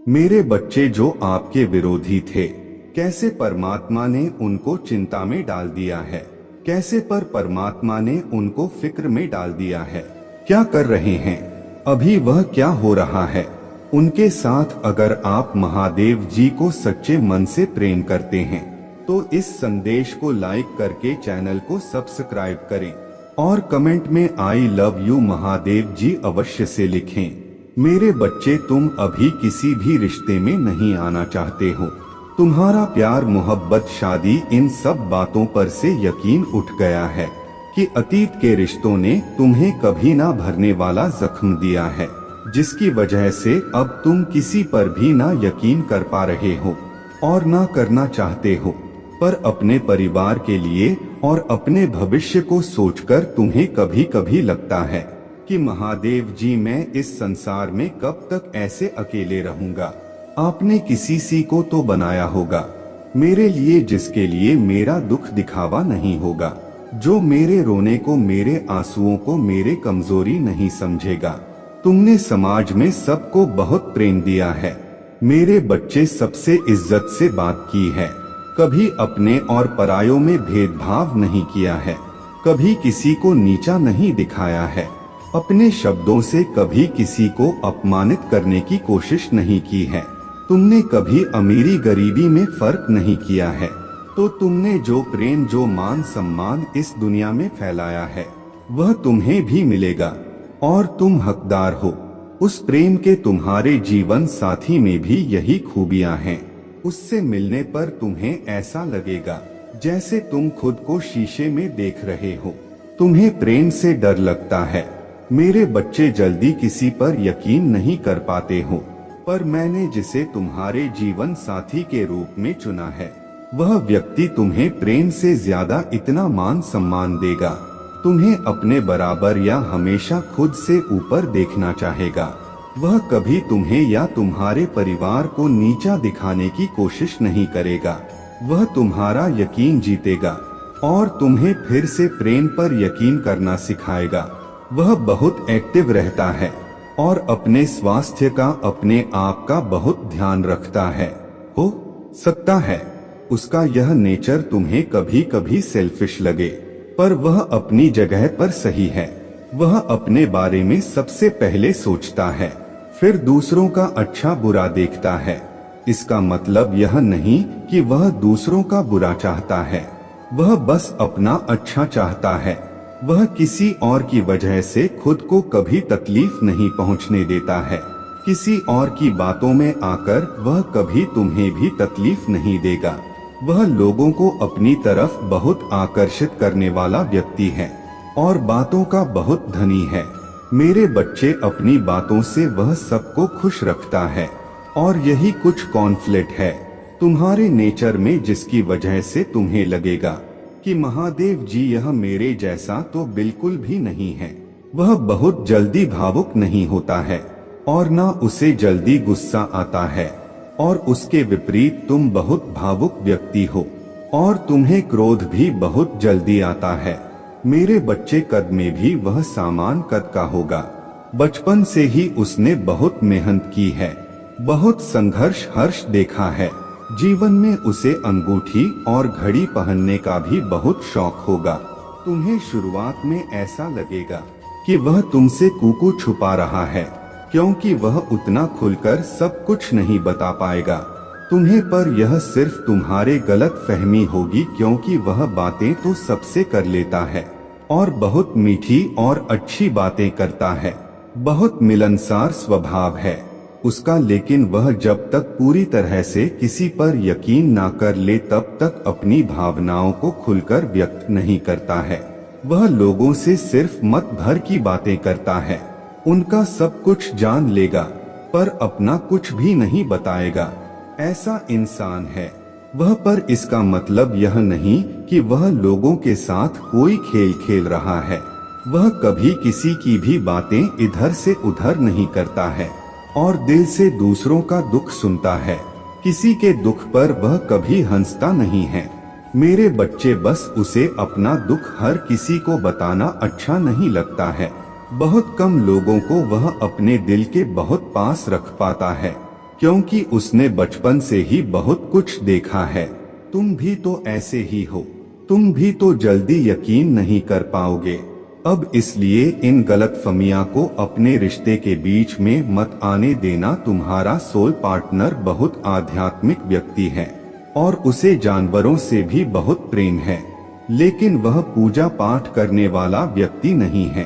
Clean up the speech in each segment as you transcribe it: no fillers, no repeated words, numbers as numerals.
मेरे बच्चे जो आपके विरोधी थे, कैसे परमात्मा ने उनको चिंता में डाल दिया है, कैसे परमात्मा ने उनको फिक्र में डाल दिया है। क्या कर रहे हैं अभी, वह क्या हो रहा है उनके साथ। अगर आप महादेव जी को सच्चे मन से प्रेम करते हैं तो इस संदेश को लाइक करके चैनल को सब्सक्राइब करें और कमेंट में आई लव यू महादेव जी अवश्य से लिखें। मेरे बच्चे, तुम अभी किसी भी रिश्ते में नहीं आना चाहते हो। तुम्हारा प्यार, मोहब्बत, शादी, इन सब बातों पर से यकीन उठ गया है कि अतीत के रिश्तों ने तुम्हें कभी ना भरने वाला जख्म दिया है, जिसकी वजह से अब तुम किसी पर भी ना यकीन कर पा रहे हो और ना करना चाहते हो। पर अपने परिवार के लिए और अपने भविष्य को सोचकर तुम्हें कभी कभी लगता है कि महादेव जी, मैं इस संसार में कब तक ऐसे अकेले रहूंगा। आपने किसी सी को तो बनाया होगा मेरे लिए, जिसके लिए मेरा दुख दिखावा नहीं होगा, जो मेरे रोने को, मेरे आंसुओं को, मेरे कमजोरी नहीं समझेगा। तुमने समाज में सबको बहुत प्रेम दिया है मेरे बच्चे, सबसे इज्जत से बात की है, कभी अपने और परायों में भेदभाव नहीं किया है, कभी किसी को नीचा नहीं दिखाया है, अपने शब्दों से कभी किसी को अपमानित करने की कोशिश नहीं की है। तुमने कभी अमीरी गरीबी में फर्क नहीं किया है। तो तुमने जो प्रेम, जो मान सम्मान इस दुनिया में फैलाया है, वह तुम्हें भी मिलेगा और तुम हकदार हो उस प्रेम के। तुम्हारे जीवन साथी में भी यही खूबियां हैं। उससे मिलने पर तुम्हें ऐसा लगेगा जैसे तुम खुद को शीशे में देख रहे हो। तुम्हें प्रेम से डर लगता है मेरे बच्चे, जल्दी किसी पर यकीन नहीं कर पाते हो, पर मैंने जिसे तुम्हारे जीवन साथी के रूप में चुना है, वह व्यक्ति तुम्हें प्रेम से ज्यादा इतना मान सम्मान देगा, तुम्हें अपने बराबर या हमेशा खुद से ऊपर देखना चाहेगा। वह कभी तुम्हें या तुम्हारे परिवार को नीचा दिखाने की कोशिश नहीं करेगा। वह तुम्हारा यकीन जीतेगा और तुम्हें फिर से प्रेम पर यकीन करना सिखाएगा। वह बहुत एक्टिव रहता है और अपने स्वास्थ्य का, अपने आप का बहुत ध्यान रखता है। हो सकता है उसका यह नेचर तुम्हें कभी कभी सेल्फिश लगे, पर वह अपनी जगह पर सही है। वह अपने बारे में सबसे पहले सोचता है, फिर दूसरों का अच्छा बुरा देखता है। इसका मतलब यह नहीं कि वह दूसरों का बुरा चाहता है, वह बस अपना अच्छा चाहता है। वह किसी और की वजह से खुद को कभी तकलीफ नहीं पहुंचने देता है। किसी और की बातों में आकर वह कभी तुम्हें भी तकलीफ नहीं देगा। वह लोगों को अपनी तरफ बहुत आकर्षित करने वाला व्यक्ति है और बातों का बहुत धनी है। मेरे बच्चे, अपनी बातों से वह सबको खुश रखता है और यही कुछ कॉन्फ्लिक्ट है तुम्हारे नेचर में, जिसकी वजह से तुम्हें लगेगा कि महादेव जी यह मेरे जैसा तो बिल्कुल भी नहीं है। वह बहुत जल्दी भावुक नहीं होता है और ना उसे जल्दी गुस्सा आता है, और उसके विपरीत तुम बहुत भावुक व्यक्ति हो और तुम्हें क्रोध भी बहुत जल्दी आता है। मेरे बच्चे, कद में भी वह सामान कद का होगा। बचपन से ही उसने बहुत मेहनत की है, बहुत संघर्ष हर्ष देखा है। जीवन में उसे अंगूठी और घड़ी पहनने का भी बहुत शौक होगा। तुम्हें शुरुआत में ऐसा लगेगा कि वह तुमसे कुकू छुपा रहा है, क्योंकि वह उतना खुलकर सब कुछ नहीं बता पाएगा तुम्हें, पर यह सिर्फ तुम्हारे गलत फहमी होगी, क्योंकि वह बातें तो सबसे कर लेता है और बहुत मीठी और अच्छी बातें करता है। बहुत मिलनसार स्वभाव है उसका, लेकिन वह जब तक पूरी तरह से किसी पर यकीन ना कर ले तब तक अपनी भावनाओं को खुलकर व्यक्त नहीं करता है। वह लोगों से सिर्फ मत भर की बातें करता है, उनका सब कुछ जान लेगा पर अपना कुछ भी नहीं बताएगा। ऐसा इंसान है वह, पर इसका मतलब यह नहीं कि वह लोगों के साथ कोई खेल खेल रहा है। वह कभी किसी की भी बातें इधर से उधर नहीं करता है और दिल से दूसरों का दुख सुनता है। किसी के दुख पर वह कभी हंसता नहीं है। मेरे बच्चे, बस उसे अपना दुख हर किसी को बताना अच्छा नहीं लगता है। बहुत कम लोगों को वह अपने दिल के बहुत पास रख पाता है। क्योंकि उसने बचपन से ही बहुत कुछ देखा है। तुम भी तो ऐसे ही हो, तुम भी तो जल्दी यकीन नहीं कर पाओगे। अब इसलिए इन गलतफहमियों को अपने रिश्ते के बीच में मत आने देना। तुम्हारा सोल पार्टनर बहुत आध्यात्मिक व्यक्ति है और उसे जानवरों से भी बहुत प्रेम है, लेकिन वह पूजा पाठ करने वाला व्यक्ति नहीं है।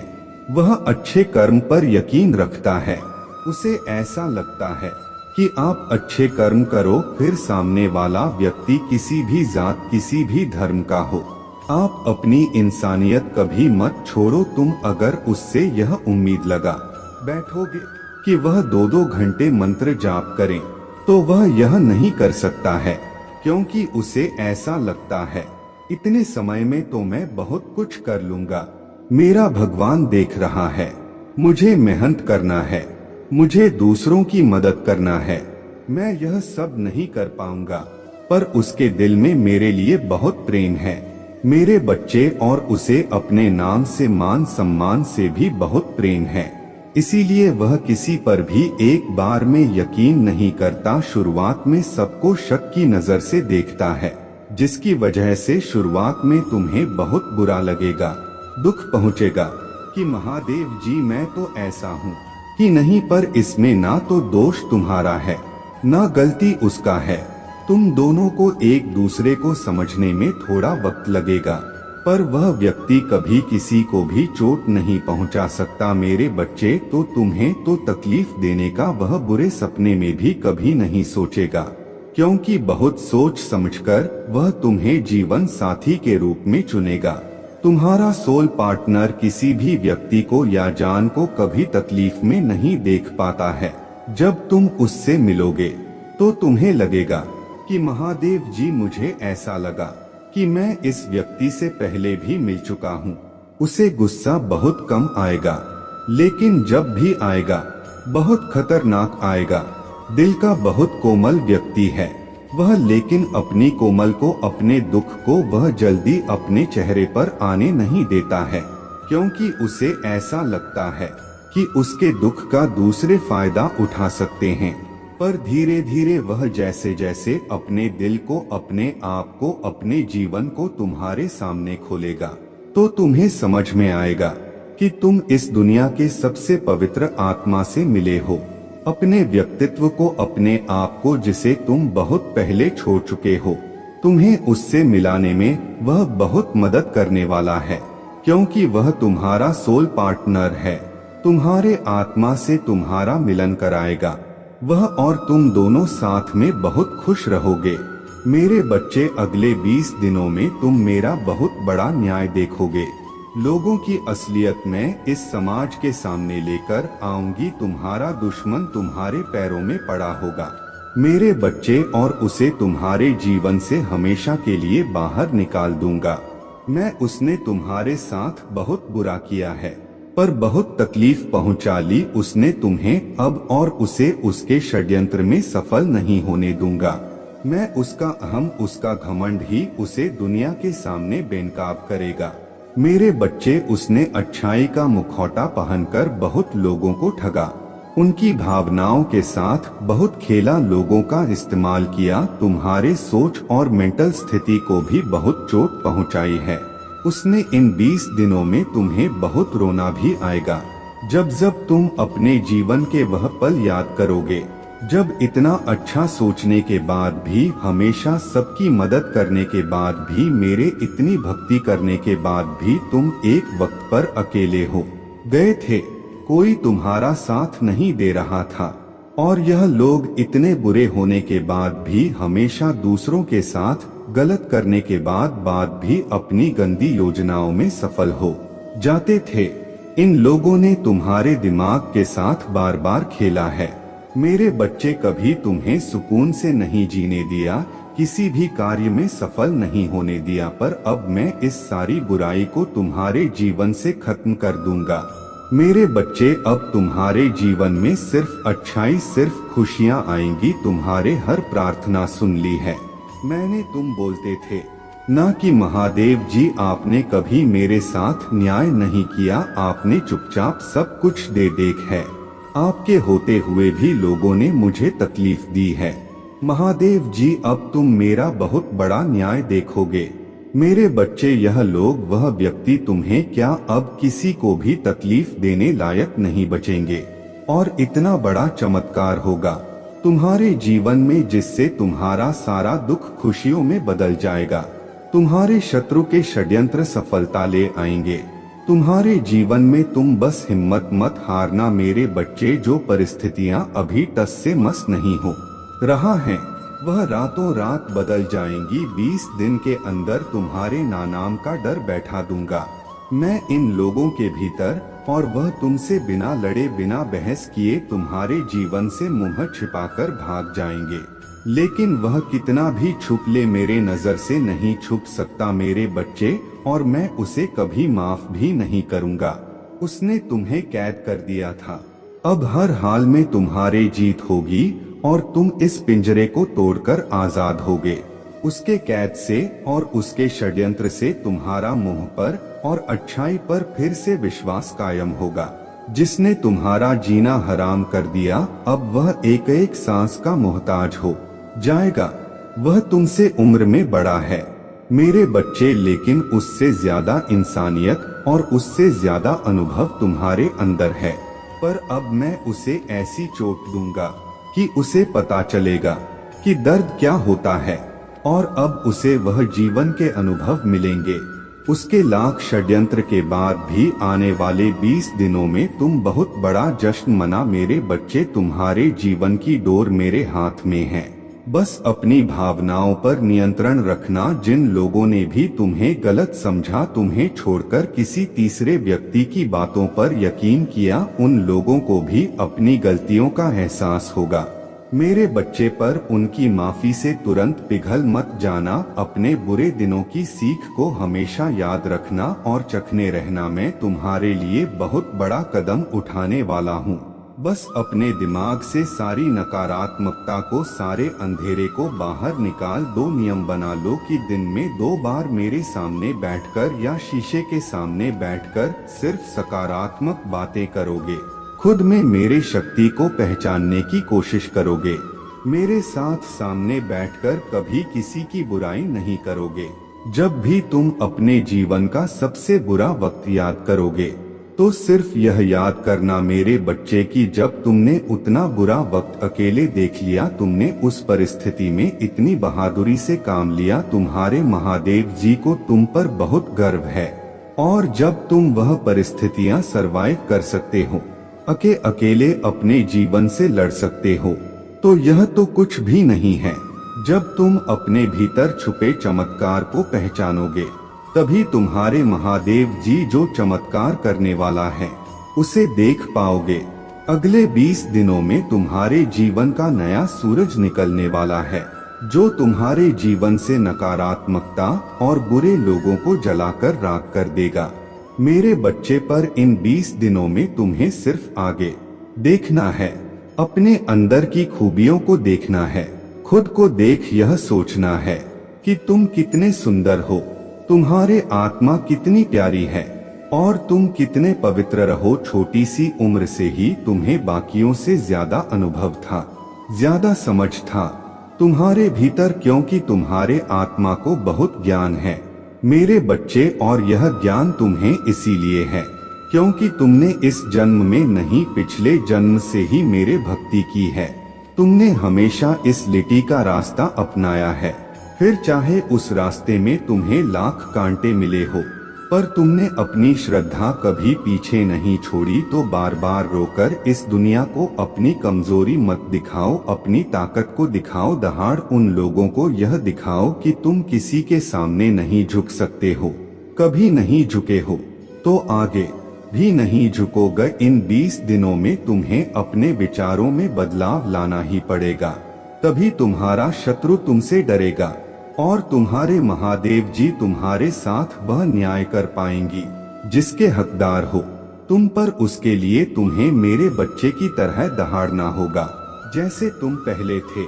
वह अच्छे कर्म पर यकीन रखता है। उसे ऐसा लगता है कि आप अच्छे कर्म करो, फिर सामने वाला व्यक्ति किसी भी जात किसी भी धर्म का हो, आप अपनी इंसानियत कभी मत छोड़ो। तुम अगर उससे यह उम्मीद लगा बैठोगे कि वह 2-2 घंटे मंत्र जाप करे, तो वह यह नहीं कर सकता है, क्योंकि उसे ऐसा लगता है इतने समय में तो मैं बहुत कुछ कर लूंगा, मेरा भगवान देख रहा है, मुझे मेहनत करना है, मुझे दूसरों की मदद करना है, मैं यह सब नहीं कर पाऊंगा। पर उसके दिल में मेरे लिए बहुत प्रेम है, मेरे बच्चे और उसे अपने नाम से मान सम्मान से भी बहुत प्रेम है, इसीलिए वह किसी पर भी एक बार में यकीन नहीं करता। शुरुआत में सबको शक की नजर से देखता है, जिसकी वजह से शुरुआत में तुम्हें बहुत बुरा लगेगा, दुख पहुंचेगा कि महादेव जी मैं तो ऐसा हूँ कि नहीं, पर इसमें ना तो दोष तुम्हारा है ना गलती उसका है। तुम दोनों को एक दूसरे को समझने में थोड़ा वक्त लगेगा, पर वह व्यक्ति कभी किसी को भी चोट नहीं पहुंचा सकता। मेरे बच्चे, तो तुम्हें तो तकलीफ देने का वह बुरे सपने में भी कभी नहीं सोचेगा, क्योंकि बहुत सोच समझकर वह तुम्हें जीवन साथी के रूप में चुनेगा। तुम्हारा सोल पार्टनर किसी भी व्यक्ति को या जान को कभी तकलीफ में नहीं देख पाता है। जब तुम उससे मिलोगे तो तुम्हें लगेगा कि महादेव जी मुझे ऐसा लगा कि मैं इस व्यक्ति से पहले भी मिल चुका हूँ। उसे गुस्सा बहुत कम आएगा, लेकिन जब भी आएगा बहुत खतरनाक आएगा। दिल का बहुत कोमल व्यक्ति है वह, लेकिन अपनी कोमल को, अपने दुख को वह जल्दी अपने चेहरे पर आने नहीं देता है, क्योंकि उसे ऐसा लगता है कि उसके दुख का दूसरे फायदा उठा सकते हैं। पर धीरे धीरे वह जैसे जैसे अपने दिल को, अपने आप को, अपने जीवन को तुम्हारे सामने खोलेगा, तो तुम्हें समझ में आएगा कि तुम इस दुनिया के सबसे पवित्र आत्मा से मिले हो। अपने व्यक्तित्व को, अपने आप को, जिसे तुम बहुत पहले छोड़ चुके हो, तुम्हें उससे मिलाने में वह बहुत मदद करने वाला है, क्योंकि वह तुम्हारा सोल पार्टनर है। तुम्हारे आत्मा से तुम्हारा मिलन कराएगा वह, और तुम दोनों साथ में बहुत खुश रहोगे। मेरे बच्चे, अगले 20 दिनों में तुम मेरा बहुत बड़ा न्याय देखोगे। लोगों की असलियत मैं इस समाज के सामने लेकर आऊंगी। तुम्हारा दुश्मन तुम्हारे पैरों में पड़ा होगा मेरे बच्चे, और उसे तुम्हारे जीवन से हमेशा के लिए बाहर निकाल दूंगा। मैं, उसने तुम्हारे साथ बहुत बुरा किया है, पर बहुत तकलीफ पहुंचा ली उसने तुम्हें अब, और उसे उसके षड्यंत्र में सफल नहीं होने दूंगा। मैं, उसका अहम, उसका घमंड ही उसे दुनिया के सामने बेनकाब करेगा। मेरे बच्चे, उसने अच्छाई का मुखौटा पहनकर बहुत लोगों को ठगा, उनकी भावनाओं के साथ बहुत खेला, लोगों का इस्तेमाल किया, तुम्हारे सोच और मेंटल स्थिति को भी बहुत चोट पहुंचाई है। उसने इन 20 दिनों में तुम्हें बहुत रोना भी आएगा, जब जब तुम अपने जीवन के वह पल याद करोगे, जब इतना अच्छा सोचने के बाद भी, हमेशा सबकी मदद करने के बाद भी, मेरे इतनी भक्ति करने के बाद भी तुम एक वक्त पर अकेले हो गए थे, कोई तुम्हारा साथ नहीं दे रहा था, और यह लोग इतने बुरे होने के बाद भी, हमेशा दूसरों के साथ गलत करने के बाद भी अपनी गंदी योजनाओं में सफल हो जाते थे। इन लोगों ने तुम्हारे दिमाग के साथ बार बार खेला है। मेरे बच्चे, कभी तुम्हें सुकून से नहीं जीने दिया, किसी भी कार्य में सफल नहीं होने दिया, पर अब मैं इस सारी बुराई को तुम्हारे जीवन से खत्म कर दूंगा। मेरे बच्चे, अब तुम्हारे जीवन में सिर्फ अच्छाई, सिर्फ खुशियां आएंगी। तुम्हारे हर प्रार्थना सुन ली है मैंने, तुम बोलते थे ना कि महादेव जी आपने कभी मेरे साथ न्याय नहीं किया, आपने चुपचाप सब कुछ दे देख है। आपके होते हुए भी लोगों ने मुझे तकलीफ दी है। महादेव जी, अब तुम मेरा बहुत बड़ा न्याय देखोगे। मेरे बच्चे, यह लोग, वह व्यक्ति तुम्हें क्या अब किसी को भी तकलीफ देने लायक नहीं बचेंगे। और इतना बड़ा चमत्कार होगा तुम्हारे जीवन में जिससे तुम्हारा सारा दुख खुशियों में बदल जाएगा। तुम्हारे शत्रु के षड्यंत्र सफलता ले आएंगे तुम्हारे जीवन में। तुम बस हिम्मत मत हारना मेरे बच्चे। जो परिस्थितियां अभी टस से मस नहीं हो रहा है वह रातों रात बदल जाएंगी। 20 दिन के अंदर तुम्हारे नाम का डर बैठा दूंगा मैं इन लोगों के भीतर, और वह तुमसे बिना लड़े बिना बहस किए तुम्हारे जीवन से मुंह छिपाकर भाग जाएंगे। लेकिन वह कितना भी छुप ले मेरे नजर से नहीं छुप सकता मेरे बच्चे, और मैं उसे कभी माफ भी नहीं करूंगा। उसने तुम्हें कैद कर दिया था, अब हर हाल में तुम्हारी जीत होगी और तुम इस पिंजरे को तोड़कर आजाद होगे। उसके कैद से और उसके षड्यंत्र से तुम्हारा मुंह पर और अच्छाई पर फिर से विश्वास कायम होगा। जिसने तुम्हारा जीना हराम कर दिया अब वह एक एक सांस का मोहताज हो जाएगा। वह तुमसे उम्र में बड़ा है मेरे बच्चे, लेकिन उससे ज्यादा इंसानियत और उससे ज्यादा अनुभव तुम्हारे अंदर है। पर अब मैं उसे ऐसी चोट दूंगा कि उसे पता चलेगा कि दर्द क्या होता है, और अब उसे वह जीवन के अनुभव मिलेंगे। उसके लाख षड्यंत्र के बाद भी आने वाले 20 दिनों में तुम बहुत बड़ा जश्न मना मेरे बच्चे। तुम्हारे जीवन की डोर मेरे हाथ में है, बस अपनी भावनाओं पर नियंत्रण रखना। जिन लोगों ने भी तुम्हें गलत समझा, तुम्हें छोड़कर किसी तीसरे व्यक्ति की बातों पर यकीन किया, उन लोगों को भी अपनी गलतियों का एहसास होगा मेरे बच्चे। पर उनकी माफी से तुरंत पिघल मत जाना। अपने बुरे दिनों की सीख को हमेशा याद रखना और चखने रहना। मैं तुम्हारे लिए बहुत बड़ा कदम उठाने वाला हूँ। बस अपने दिमाग से सारी नकारात्मकता को, सारे अंधेरे को बाहर निकाल दो। नियम बना लो कि दिन में 2 बार मेरे सामने बैठकर या शीशे के सामने बैठकर सिर्फ सकारात्मक बातें करोगे। खुद में मेरे शक्ति को पहचानने की कोशिश करोगे। मेरे साथ सामने बैठकर कभी किसी की बुराई नहीं करोगे। जब भी तुम अपने जीवन का सबसे बुरा वक्त याद करोगे तो सिर्फ यह याद करना मेरे बच्चे कि जब तुमने उतना बुरा वक्त अकेले देख लिया, तुमने उस परिस्थिति में इतनी बहादुरी से काम लिया। तुम्हारे महादेव जी को तुम पर बहुत गर्व है। और जब तुम वह परिस्थितियां सरवाइव कर सकते हो, अकेले अपने जीवन से लड़ सकते हो, तो यह तो कुछ भी नहीं है। जब तुम अपने भीतर छुपे चमत्कार को पहचानोगे, तभी तुम्हारे महादेव जी जो चमत्कार करने वाला है उसे देख पाओगे। अगले 20 दिनों में तुम्हारे जीवन का नया सूरज निकलने वाला है, जो तुम्हारे जीवन से नकारात्मकता और बुरे लोगों को जलाकर राख कर देगा मेरे बच्चे। पर इन 20 दिनों में तुम्हें सिर्फ आगे देखना है, अपने अंदर की खूबियों को देखना है, खुद को देख यह सोचना है कि तुम कितने सुंदर हो, तुम्हारे आत्मा कितनी प्यारी है और तुम कितने पवित्र रहो। छोटी सी उम्र से ही तुम्हें बाकियों से ज्यादा अनुभव था, ज्यादा समझ था तुम्हारे भीतर, क्योंकि तुम्हारे आत्मा को बहुत ज्ञान है मेरे बच्चे। और यह ज्ञान तुम्हें इसीलिए है क्योंकि तुमने इस जन्म में नहीं, पिछले जन्म से ही मेरे भक्ति की है। तुमने हमेशा इस लिटी का रास्ता अपनाया है, फिर चाहे उस रास्ते में तुम्हें लाख कांटे मिले हो, पर तुमने अपनी श्रद्धा कभी पीछे नहीं छोड़ी। तो बार बार रोकर इस दुनिया को अपनी कमजोरी मत दिखाओ, अपनी ताकत को दिखाओ। दहाड़ उन लोगों को यह दिखाओ कि तुम किसी के सामने नहीं झुक सकते हो, कभी नहीं झुके हो तो आगे भी नहीं झुकोगे। इन 20 दिनों में तुम्हें अपने विचारों में बदलाव लाना ही पड़ेगा, तभी तुम्हारा शत्रु तुमसे डरेगा और तुम्हारे महादेव जी तुम्हारे साथ वह न्याय कर पाएंगी जिसके हकदार हो तुम। पर उसके लिए तुम्हें मेरे बच्चे की तरह दहाड़ना होगा जैसे तुम पहले थे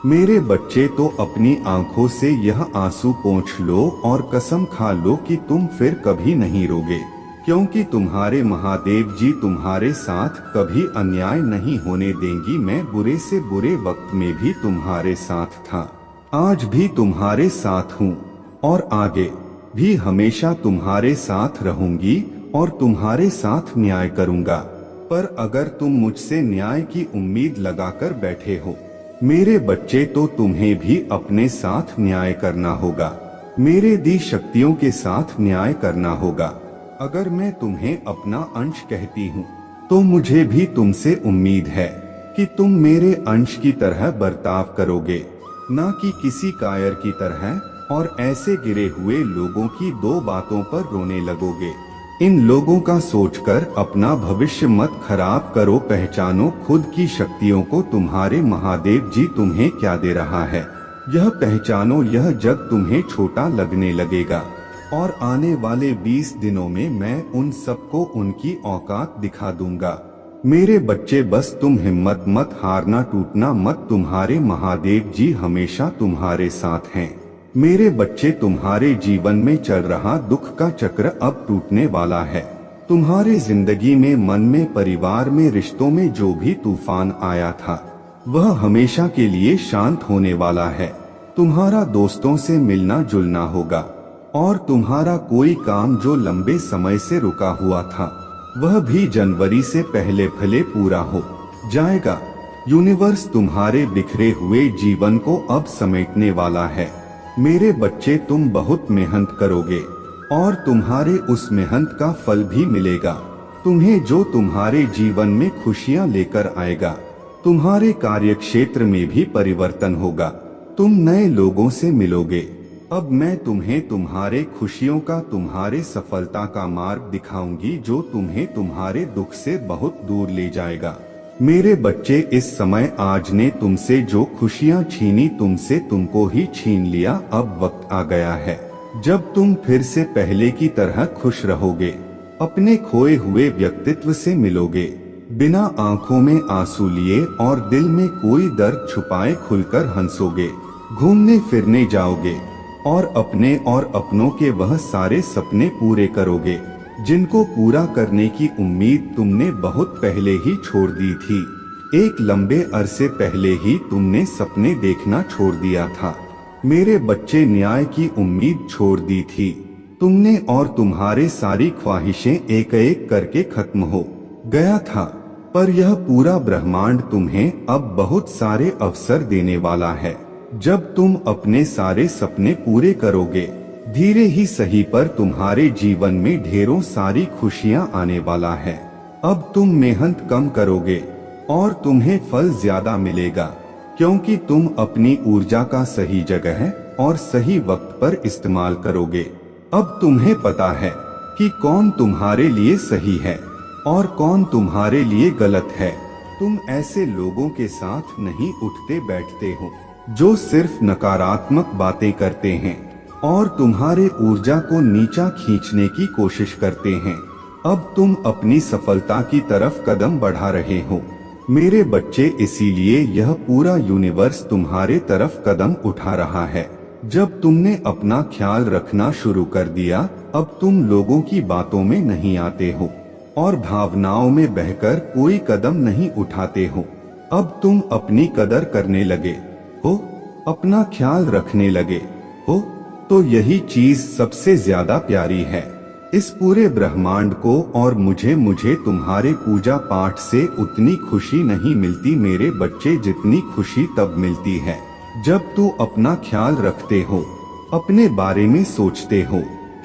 मेरे बच्चे। तो अपनी आंखों से यह आंसू पोंछ लो और कसम खा लो कि तुम फिर कभी नहीं रोगे। क्योंकि तुम्हारे महादेव जी तुम्हारे साथ कभी अन्याय नहीं होने देंगी। मैं बुरे से बुरे वक्त में भी तुम्हारे साथ था, आज भी तुम्हारे साथ हूँ और आगे भी हमेशा तुम्हारे साथ रहूंगी और तुम्हारे साथ न्याय करूंगा। पर अगर तुम मुझसे न्याय की उम्मीद लगाकर बैठे हो मेरे बच्चे, तो तुम्हें भी अपने साथ न्याय करना होगा, मेरे दी शक्तियों के साथ न्याय करना होगा। अगर मैं तुम्हें अपना अंश कहती हूँ तो मुझे भी तुमसे उम्मीद है कि तुम मेरे अंश की तरह बर्ताव करोगे, ना कि किसी कायर की तरह और ऐसे गिरे हुए लोगों की दो बातों पर रोने लगोगे। इन लोगों का सोचकर अपना भविष्य मत खराब करो, पहचानो खुद की शक्तियों को। तुम्हारे महादेव जी तुम्हें क्या दे रहा है यह पहचानो। यह जग तुम्हें छोटा लगने लगेगा और आने वाले 20 दिनों में मैं उन सबको उनकी औकात दिखा दूंगा। मेरे बच्चे बस तुम हिम्मत मत हारना, टूटना मत, तुम्हारे महादेव जी हमेशा तुम्हारे साथ हैं। मेरे बच्चे तुम्हारे जीवन में चल रहा दुख का चक्र अब टूटने वाला है। तुम्हारे जिंदगी में, मन में, परिवार में, रिश्तों में जो भी तूफान आया था वह हमेशा के लिए शांत होने वाला है। तुम्हारा दोस्तों से मिलना जुलना होगा और तुम्हारा कोई काम जो लंबे समय से रुका हुआ था वह भी जनवरी से पहले भले पूरा हो जाएगा। यूनिवर्स तुम्हारे बिखरे हुए जीवन को अब समेटने वाला है। मेरे बच्चे तुम बहुत मेहनत करोगे और तुम्हारे उस मेहनत का फल भी मिलेगा तुम्हें, जो तुम्हारे जीवन में खुशियां लेकर आएगा। तुम्हारे कार्यक्षेत्र में भी परिवर्तन होगा, तुम नए लोगों से मिलोगे। अब मैं तुम्हें तुम्हारे खुशियों का, तुम्हारे सफलता का मार्ग दिखाऊंगी जो तुम्हें तुम्हारे दुख से बहुत दूर ले जाएगा। मेरे बच्चे इस समय आज ने तुमसे जो खुशियां छीनी तुमसे तुमको ही छीन लिया। अब वक्त आ गया है जब तुम फिर से पहले की तरह खुश रहोगे, अपने खोए हुए व्यक्तित्व से मिलोगे, बिना आंखों में आंसू लिए और दिल में कोई दर्द छुपाए खुलकर हंसोगे, घूमने फिरने जाओगे और अपने और अपनों के वह सारे सपने पूरे करोगे जिनको पूरा करने की उम्मीद तुमने बहुत पहले ही छोड़ दी थी। एक लंबे अरसे पहले ही तुमने सपने देखना छोड़ दिया था। मेरे बच्चे न्याय की उम्मीद छोड़ दी थी तुमने और तुम्हारे सारी ख्वाहिशें एक एक करके खत्म हो गया था। पर यह पूरा ब्रह्मांड तुम्हें अब बहुत सारे अवसर देने वाला है। जब तुम अपने सारे सपने पूरे करोगे, धीरे ही सही पर तुम्हारे जीवन में ढेरों सारी खुशियां आने वाला है। अब तुम मेहनत कम करोगे और तुम्हें फल ज्यादा मिलेगा, क्योंकि तुम अपनी ऊर्जा का सही जगह और सही वक्त पर इस्तेमाल करोगे। अब तुम्हें पता है कि कौन तुम्हारे लिए सही है और कौन तुम्हारे लिए गलत है। तुम ऐसे लोगों के साथ नहीं उठते बैठते हो जो सिर्फ नकारात्मक बातें करते हैं और तुम्हारे ऊर्जा को नीचा खींचने की कोशिश करते हैं। अब तुम अपनी सफलता की तरफ कदम बढ़ा रहे हो मेरे बच्चे, इसीलिए यह पूरा यूनिवर्स तुम्हारे तरफ कदम उठा रहा है। जब तुमने अपना ख्याल रखना शुरू कर दिया, अब तुम लोगों की बातों में नहीं आते हो और भावनाओं में बहकर कोई कदम नहीं उठाते हो। अब तुम अपनी कदर करने लगे हो, अपना ख्याल रखने लगे हो, तो यही चीज सबसे ज्यादा प्यारी है इस पूरे ब्रह्मांड को। और मुझे तुम्हारे पूजा पाठ से उतनी खुशी नहीं मिलती मेरे बच्चे जितनी खुशी तब मिलती है जब तू अपना ख्याल रखते हो, अपने बारे में सोचते हो,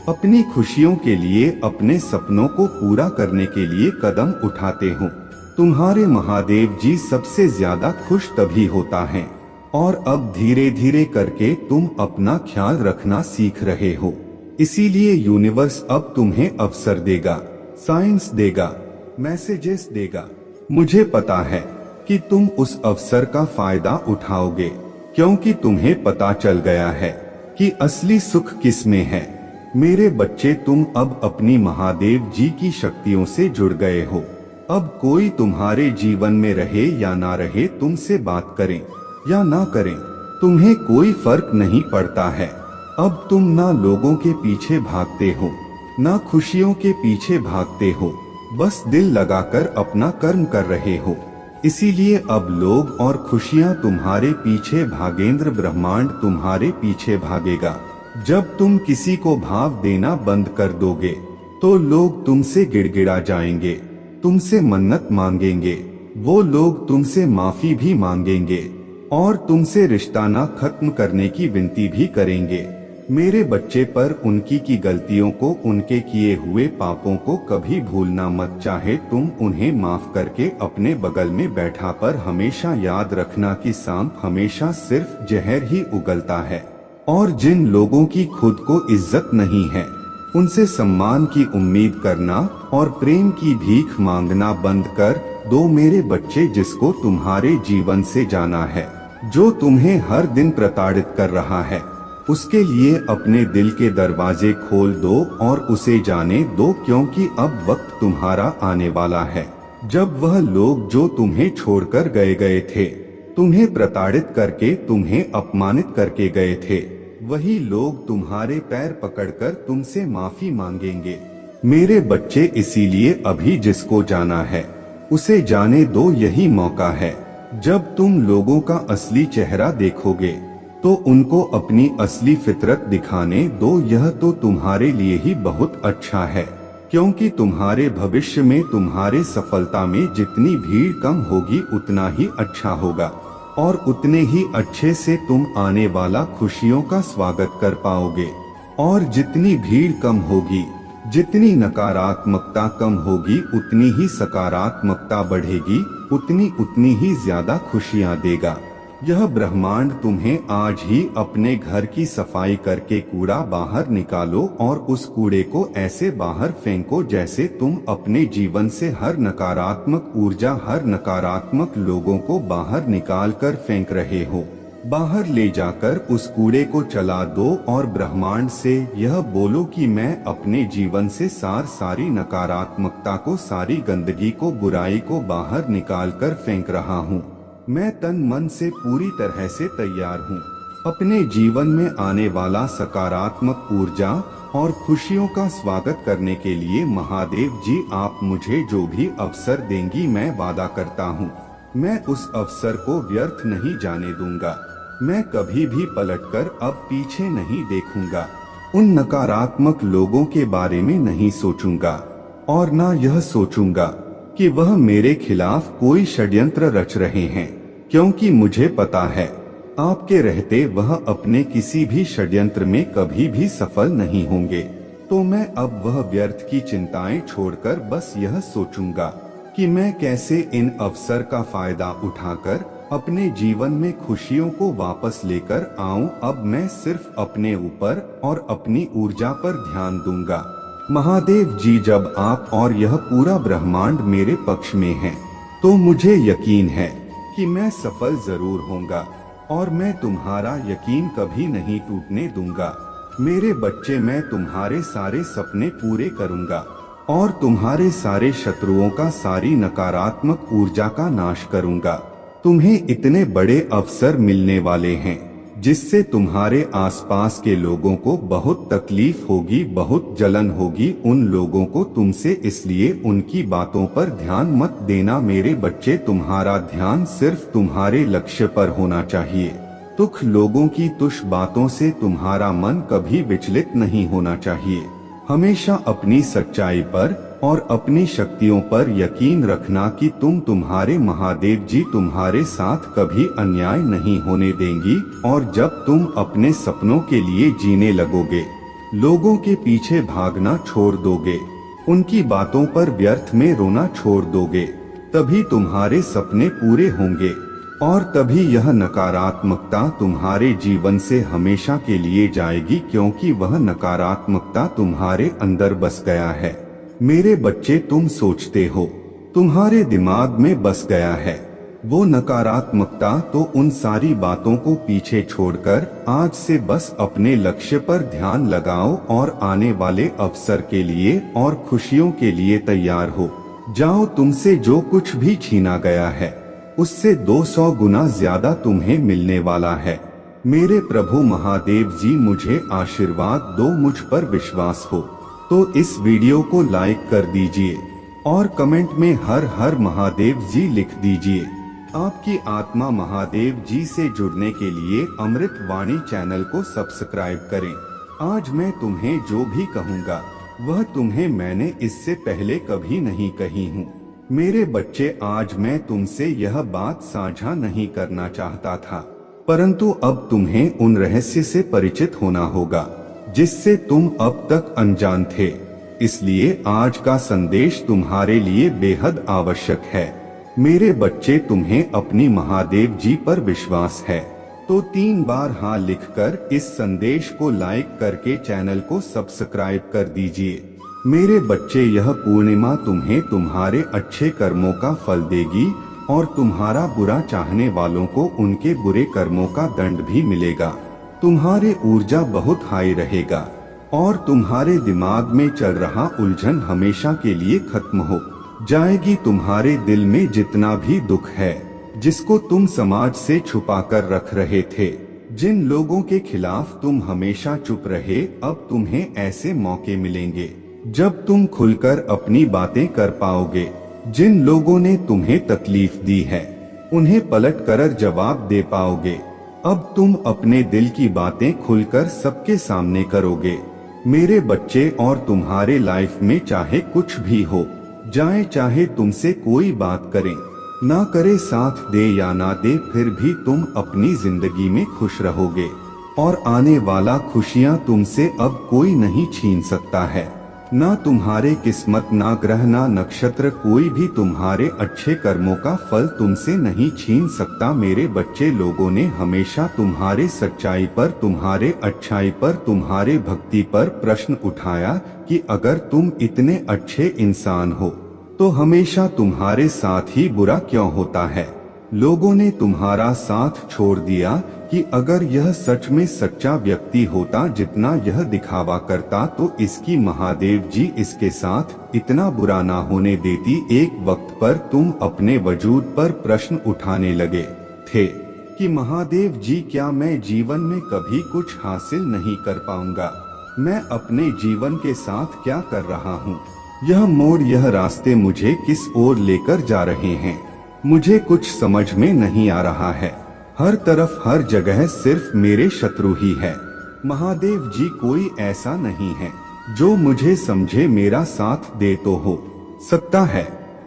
अपनी खुशियों के लिए, अपने सपनों को पूरा करने के लिए कदम उठाते हो। तुम्हारे महादेव जी सबसे ज्यादा खुश तभी होता है और अब धीरे धीरे करके तुम अपना ख्याल रखना सीख रहे हो। इसीलिए यूनिवर्स अब तुम्हें अवसर देगा, साइंस देगा, मैसेजेस देगा। मुझे पता है कि तुम उस अवसर का फायदा उठाओगे, क्योंकि तुम्हें पता चल गया है कि असली सुख किस में है। मेरे बच्चे, तुम अब अपनी महादेव जी की शक्तियों से जुड़ गए हो। अब कोई तुम्हारे जीवन में रहे या ना रहे, तुमसे बात करें या ना करें, तुम्हें कोई फर्क नहीं पड़ता है। अब तुम ना लोगों के पीछे भागते हो ना खुशियों के पीछे भागते हो, बस दिल लगाकर अपना कर्म कर रहे हो। इसीलिए अब लोग और खुशियां तुम्हारे पीछे भागेंद्र ब्रह्मांड तुम्हारे पीछे भागेगा। जब तुम किसी को भाव देना बंद कर दोगे तो लोग तुमसे गिड़गिड़ा जाएंगे, तुमसे मन्नत मांगेंगे, वो लोग तुमसे माफी भी मांगेंगे और तुमसे रिश्ता ना खत्म करने की विनती भी करेंगे। मेरे बच्चे पर उनकी की गलतियों को, उनके किए हुए पापों को कभी भूलना मत। चाहे तुम उन्हें माफ करके अपने बगल में बैठा, पर हमेशा याद रखना कि सांप हमेशा सिर्फ जहर ही उगलता है। और जिन लोगों की खुद को इज्जत नहीं है उनसे सम्मान की उम्मीद करना और प्रेम की भीख मांगना बंद कर दो मेरे बच्चे। जिसको तुम्हारे जीवन से जाना है, जो तुम्हें हर दिन प्रताड़ित कर रहा है, उसके लिए अपने दिल के दरवाजे खोल दो और उसे जाने दो, क्योंकि अब वक्त तुम्हारा आने वाला है जब वह लोग जो तुम्हें छोड़कर गए थे, तुम्हें प्रताड़ित करके, तुम्हें अपमानित करके गए थे, वही लोग तुम्हारे पैर पकड़कर तुमसे माफी मांगेंगे। मेरे बच्चे, इसीलिए अभी जिसको जाना है उसे जाने दो। यही मौका है जब तुम लोगों का असली चेहरा देखोगे तो उनको अपनी असली फितरत दिखाने दो। यह तो तुम्हारे लिए ही बहुत अच्छा है, क्योंकि तुम्हारे भविष्य में, तुम्हारे सफलता में जितनी भीड़ कम होगी उतना ही अच्छा होगा और उतने ही अच्छे से तुम आने वाला खुशियों का स्वागत कर पाओगे। और जितनी भीड़ कम होगी, जितनी नकारात्मकता कम होगी, उतनी ही सकारात्मकता बढ़ेगी, उतनी ही ज्यादा खुशियां देगा। यह ब्रह्मांड तुम्हें आज ही अपने घर की सफाई करके कूड़ा बाहर निकालो और उस कूड़े को ऐसे बाहर फेंको जैसे तुम अपने जीवन से हर नकारात्मक ऊर्जा, हर नकारात्मक लोगों को बाहर निकाल कर फेंक रहे हो। बाहर ले जाकर उस कूड़े को चला दो और ब्रह्मांड से यह बोलो कि मैं अपने जीवन से सारी नकारात्मकता को, सारी गंदगी को, बुराई को बाहर निकाल कर फेंक रहा हूँ। मैं तन मन से पूरी तरह से तैयार हूँ अपने जीवन में आने वाला सकारात्मक ऊर्जा और खुशियों का स्वागत करने के लिए। महादेव जी, आप मुझे जो भी अवसर देंगी, मैं वादा करता हूँ मैं उस अवसर को व्यर्थ नहीं जाने दूंगा। मैं कभी भी पलटकर अब पीछे नहीं देखूंगा, उन नकारात्मक लोगों के बारे में नहीं सोचूंगा और ना यह सोचूंगा कि वह मेरे खिलाफ कोई षड्यंत्र रच रहे हैं, क्योंकि मुझे पता है आपके रहते वह अपने किसी भी षड्यंत्र में कभी भी सफल नहीं होंगे। तो मैं अब वह व्यर्थ की चिंताएं छोड़कर बस यह सोचूंगा कि मैं कैसे इन अवसर का फायदा उठाकर अपने जीवन में खुशियों को वापस लेकर आऊं। अब मैं सिर्फ अपने ऊपर और अपनी ऊर्जा पर ध्यान दूंगा। महादेव जी, जब आप और यह पूरा ब्रह्मांड मेरे पक्ष में है तो मुझे यकीन है कि मैं सफल जरूर होऊंगा और मैं तुम्हारा यकीन कभी नहीं टूटने दूंगा। मेरे बच्चे, मैं तुम्हारे सारे सपने पूरे करूंगा और तुम्हारे सारे शत्रुओं का, सारी नकारात्मक ऊर्जा का नाश करूंगा। तुम्हें इतने बड़े अवसर मिलने वाले हैं जिससे तुम्हारे आसपास के लोगों को बहुत तकलीफ होगी, बहुत जलन होगी। उन लोगों को तुमसे इसलिए उनकी बातों पर ध्यान मत देना मेरे बच्चे। तुम्हारा ध्यान सिर्फ तुम्हारे लक्ष्य पर होना चाहिए। तुच्छ लोगों की तुच्छ बातों से तुम्हारा मन कभी विचलित नहीं होना चाहिए। हमेशा अपनी सच्चाई पर और अपनी शक्तियों पर यकीन रखना कि तुम्हारे महादेव जी तुम्हारे साथ कभी अन्याय नहीं होने देंगी। और जब तुम अपने सपनों के लिए जीने लगोगे, लोगों के पीछे भागना छोड़ दोगे, उनकी बातों पर व्यर्थ में रोना छोड़ दोगे, तभी तुम्हारे सपने पूरे होंगे और तभी यह नकारात्मकता तुम्हारे जीवन से हमेशा के लिए जाएगी, क्योंकि वह नकारात्मकता तुम्हारे अंदर बस गया है। मेरे बच्चे, तुम सोचते हो तुम्हारे दिमाग में बस गया है वो नकारात्मकता, तो उन सारी बातों को पीछे छोड़कर आज से बस अपने लक्ष्य पर ध्यान लगाओ और आने वाले अवसर के लिए और खुशियों के लिए तैयार हो जाओ। तुमसे जो कुछ भी छीना गया है उससे 200 गुना ज्यादा तुम्हें मिलने वाला है। मेरे प्रभु महादेव जी, मुझे आशीर्वाद दो, मुझ पर विश्वास हो। तो इस वीडियो को लाइक कर दीजिए और कमेंट में हर हर महादेव जी लिख दीजिए। आपकी आत्मा महादेव जी से जुड़ने के लिए अमृत वाणी चैनल को सब्सक्राइब करें। आज मैं तुम्हें जो भी कहूँगा वह तुम्हें मैंने इससे पहले कभी नहीं कही हूँ। मेरे बच्चे, आज मैं तुमसे यह बात साझा नहीं करना चाहता था, परंतु अब तुम्हें उन रहस्य से परिचित होना होगा जिससे तुम अब तक अनजान थे। इसलिए आज का संदेश तुम्हारे लिए बेहद आवश्यक है। मेरे बच्चे, तुम्हें अपनी महादेव जी पर विश्वास है तो 3 बार हाँ लिखकर इस संदेश को लाइक करके चैनल को सब्सक्राइब कर दीजिए। मेरे बच्चे, यह पूर्णिमा तुम्हें तुम्हारे अच्छे कर्मों का फल देगी और तुम्हारा बुरा चाहने वालों को उनके बुरे कर्मों का दंड भी मिलेगा। तुम्हारे ऊर्जा बहुत हाई रहेगा और तुम्हारे दिमाग में चल रहा उलझन हमेशा के लिए खत्म हो जाएगी। तुम्हारे दिल में जितना भी दुख है, जिसको तुम समाज से छुपा कर रख रहे थे, जिन लोगों के खिलाफ तुम हमेशा चुप रहे, अब तुम्हें ऐसे मौके मिलेंगे जब तुम खुलकर अपनी बातें कर पाओगे। जिन लोगों ने तुम्हें तकलीफ दी है उन्हें पलट कर जवाब दे पाओगे। अब तुम अपने दिल की बातें खुलकर सबके सामने करोगे। मेरे बच्चे, और तुम्हारे लाइफ में चाहे कुछ भी हो जाए, चाहे तुमसे कोई बात करे ना करे, साथ दे या ना दे, फिर भी तुम अपनी जिंदगी में खुश रहोगे और आने वाला खुशियां तुमसे अब कोई नहीं छीन सकता है। ना तुम्हारे किस्मत, ना ग्रह, ना नक्षत्र, कोई भी तुम्हारे अच्छे कर्मों का फल तुमसे नहीं छीन सकता। मेरे बच्चे, लोगों ने हमेशा तुम्हारे सच्चाई पर, तुम्हारे अच्छाई पर, तुम्हारे भक्ति पर प्रश्न उठाया कि अगर तुम इतने अच्छे इंसान हो तो हमेशा तुम्हारे साथ ही बुरा क्यों होता है। लोगों ने तुम्हारा साथ छोड़ दिया कि अगर यह सच में सच्चा व्यक्ति होता जितना यह दिखावा करता, तो इसकी महादेव जी इसके साथ इतना बुरा ना होने देती। एक वक्त पर तुम अपने वजूद पर प्रश्न उठाने लगे थे कि महादेव जी, क्या मैं जीवन में कभी कुछ हासिल नहीं कर पाऊंगा? मैं अपने जीवन के साथ क्या कर रहा हूँ? यह मोड़, यह रास्ते मुझे किस ओर लेकर जा रहे हैं? मुझे कुछ समझ में नहीं आ रहा है। हर तरफ, हर जगह सिर्फ मेरे शत्रु ही है। महादेव जी, कोई ऐसा नहीं है जो मुझे समझे, मेरा साथ दे। तो हो सकता है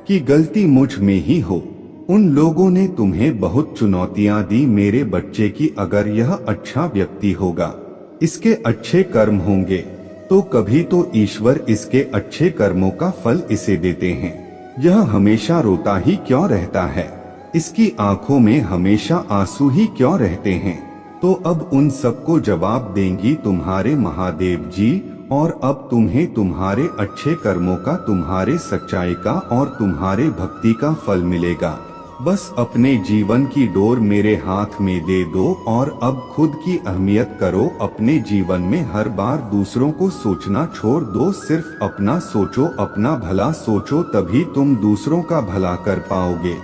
कि गलती मुझ में ही हो। उन लोगों ने तुम्हें बहुत चुनौतियां दी मेरे बच्चे की, अगर यह अच्छा व्यक्ति होगा, इसके अच्छे कर्म होंगे, तो कभी तो ईश्वर इसके अच्छे कर्मों का फल इसे देते हैं। यह हमेशा रोता ही क्यों रहता है? इसकी आंखों में हमेशा आंसू ही क्यों रहते हैं? तो अब उन सबको जवाब देंगी तुम्हारे महादेव जी, और अब तुम्हें तुम्हारे अच्छे कर्मों का, तुम्हारे सच्चाई का और तुम्हारे भक्ति का फल मिलेगा। बस अपने जीवन की डोर मेरे हाथ में दे दो और अब खुद की अहमियत करो। अपने जीवन में हर बार दूसरों को सोचना छोड़ दो, सिर्फ अपना सोचो, अपना भला सोचो, तभी तुम दूसरों का भला कर पाओगे।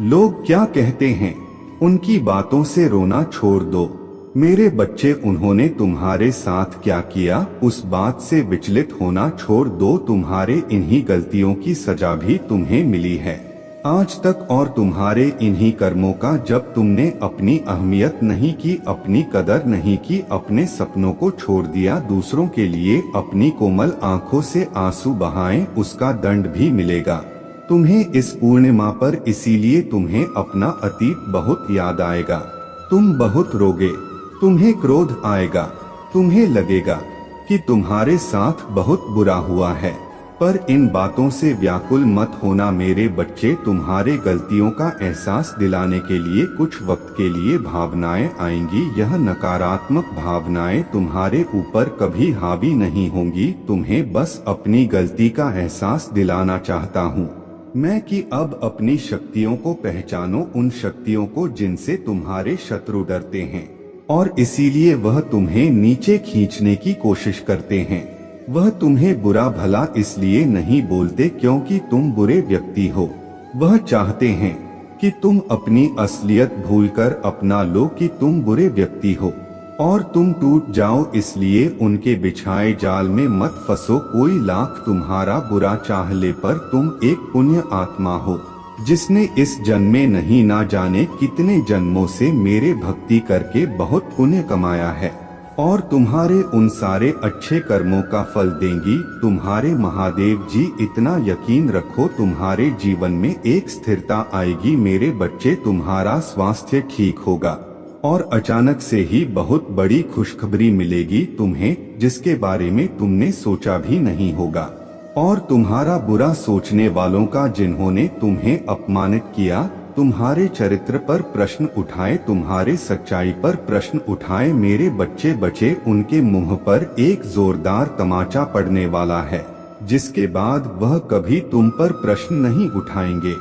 लोग क्या कहते हैं, उनकी बातों से रोना छोड़ दो। मेरे बच्चे, उन्होंने तुम्हारे साथ क्या किया, उस बात से विचलित होना छोड़ दो। तुम्हारे इन्हीं गलतियों की सजा भी तुम्हें मिली है आज तक, और तुम्हारे इन्हीं कर्मों का, जब तुमने अपनी अहमियत नहीं की, अपनी कदर नहीं की, अपने सपनों को छोड़ दिया, दूसरों के लिए अपनी कोमल आंखों से आंसू बहाए, उसका दंड भी मिलेगा तुम्हें इस पूर्णिमा पर। इसीलिए तुम्हें अपना अतीत बहुत याद आएगा, तुम बहुत रोगे, तुम्हें क्रोध आएगा, तुम्हें लगेगा कि तुम्हारे साथ बहुत बुरा हुआ है, पर इन बातों से व्याकुल मत होना मेरे बच्चे। तुम्हारे गलतियों का एहसास दिलाने के लिए कुछ वक्त के लिए भावनाएं आएंगी। यह नकारात्मक भावनाएं तुम्हारे ऊपर कभी हावी नहीं होंगी। तुम्हें बस अपनी गलती का एहसास दिलाना चाहता हूँ मैं कि अब अपनी शक्तियों को पहचानो, उन शक्तियों को जिनसे तुम्हारे शत्रु डरते हैं, और इसीलिए वह तुम्हें नीचे खींचने की कोशिश करते हैं। वह तुम्हें बुरा भला इसलिए नहीं बोलते क्योंकि तुम बुरे व्यक्ति हो। वह चाहते हैं कि तुम अपनी असलियत भूलकर अपना लो कि तुम बुरे व्यक्ति हो। और तुम टूट जाओ, इसलिए उनके बिछाए जाल में मत फंसो। कोई लाख तुम्हारा बुरा चाह ले, पर तुम एक पुण्य आत्मा हो, जिसने इस जन्म में नहीं ना जाने कितने जन्मों से मेरे भक्ति करके बहुत पुण्य कमाया है, और तुम्हारे उन सारे अच्छे कर्मों का फल देंगी तुम्हारे महादेव जी। इतना यकीन रखो, तुम्हारे जीवन में एक स्थिरता आएगी मेरे बच्चे, तुम्हारा स्वास्थ्य ठीक होगा और अचानक से ही बहुत बड़ी खुशखबरी मिलेगी तुम्हें, जिसके बारे में तुमने सोचा भी नहीं होगा। और तुम्हारा बुरा सोचने वालों का, जिन्होंने तुम्हें अपमानित किया, तुम्हारे चरित्र पर प्रश्न उठाए, तुम्हारे सच्चाई पर प्रश्न उठाए, मेरे बच्चे बचे, उनके मुंह पर एक जोरदार तमाचा पड़ने वाला है, जिसके बाद वह कभी तुम पर प्रश्न नहीं उठाएंगे,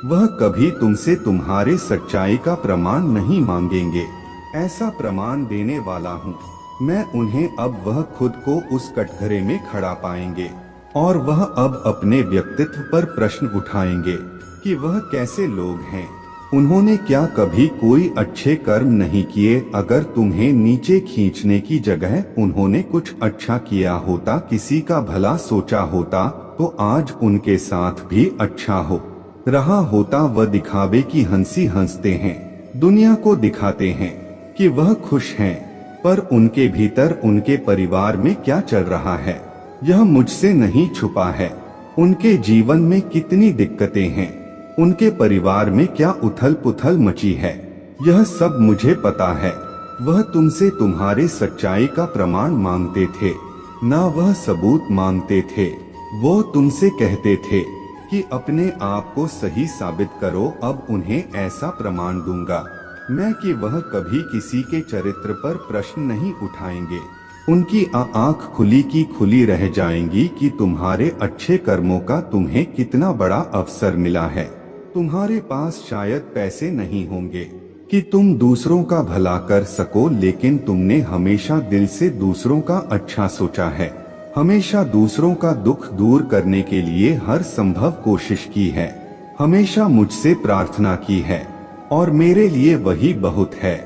वह कभी तुमसे तुम्हारे सच्चाई का प्रमाण नहीं मांगेंगे। ऐसा प्रमाण देने वाला हूँ मैं उन्हें। अब वह खुद को उस कटघरे में खड़ा पाएंगे और वह अब अपने व्यक्तित्व पर प्रश्न उठाएंगे कि वह कैसे लोग हैं, उन्होंने क्या कभी कोई अच्छे कर्म नहीं किए। अगर तुम्हें नीचे खींचने की जगह उन्होंने कुछ अच्छा किया होता, किसी का भला सोचा होता, तो आज उनके साथ भी अच्छा हो रहा होता। वह दिखावे की हंसी हंसते हैं, दुनिया को दिखाते हैं कि वह खुश हैं, पर उनके भीतर उनके परिवार में क्या चल रहा है यह मुझसे नहीं छुपा है। उनके जीवन में कितनी दिक्कतें हैं, उनके परिवार में क्या उथल पुथल मची है, यह सब मुझे पता है। वह तुमसे तुम्हारे सच्चाई का प्रमाण मांगते थे, ना वह सबूत मांगते थे। वो तुमसे कहते थे कि अपने आप को सही साबित करो। अब उन्हें ऐसा प्रमाण दूंगा मैं कि वह कभी किसी के चरित्र पर प्रश्न नहीं उठाएंगे। उनकी आंख खुली की खुली रह जाएंगी कि तुम्हारे अच्छे कर्मों का तुम्हें कितना बड़ा अवसर मिला है। तुम्हारे पास शायद पैसे नहीं होंगे कि तुम दूसरों का भला कर सको, लेकिन तुमने हमेशा दिल से दूसरों का अच्छा सोचा है, हमेशा दूसरों का दुख दूर करने के लिए हर संभव कोशिश की है, हमेशा मुझसे प्रार्थना की है, और मेरे लिए वही बहुत है।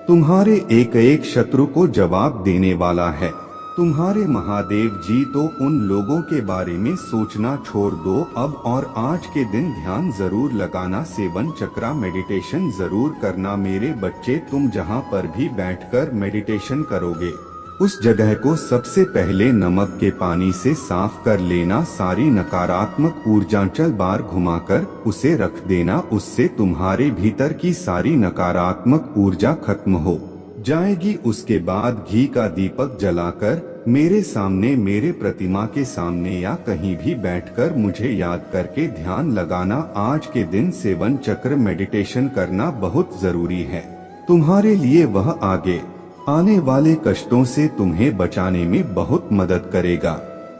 तुम्हारे एक एक शत्रु को जवाब देने वाला है। तुम्हारे महादेव जी तो उन लोगों के बारे में सोचना छोड़ दो अब, और आज के दिन ध्यान जरूर लगाना, सेवन चक्रा मेडिटेशन जरूर करना मेरे बच्चे। तुम जहाँ पर भी बैठकर मेडिटेशन करोगे, उस जगह को सबसे पहले नमक के पानी से साफ कर लेना। सारी नकारात्मक ऊर्जा चल बार घुमाकर उसे रख देना, उससे तुम्हारे भीतर की सारी नकारात्मक ऊर्जा खत्म हो जाएगी। उसके बाद घी का दीपक जलाकर मेरे सामने, मेरे प्रतिमा के सामने या कहीं भी बैठकर मुझे याद करके ध्यान लगाना। आज के दिन सेवन चक्र मेडिटेशन करना बहुत जरूरी है तुम्हारे लिए। वह आगे आने वाले कष्टों से तुम्हें बचाने में बहुत मदद करेगा,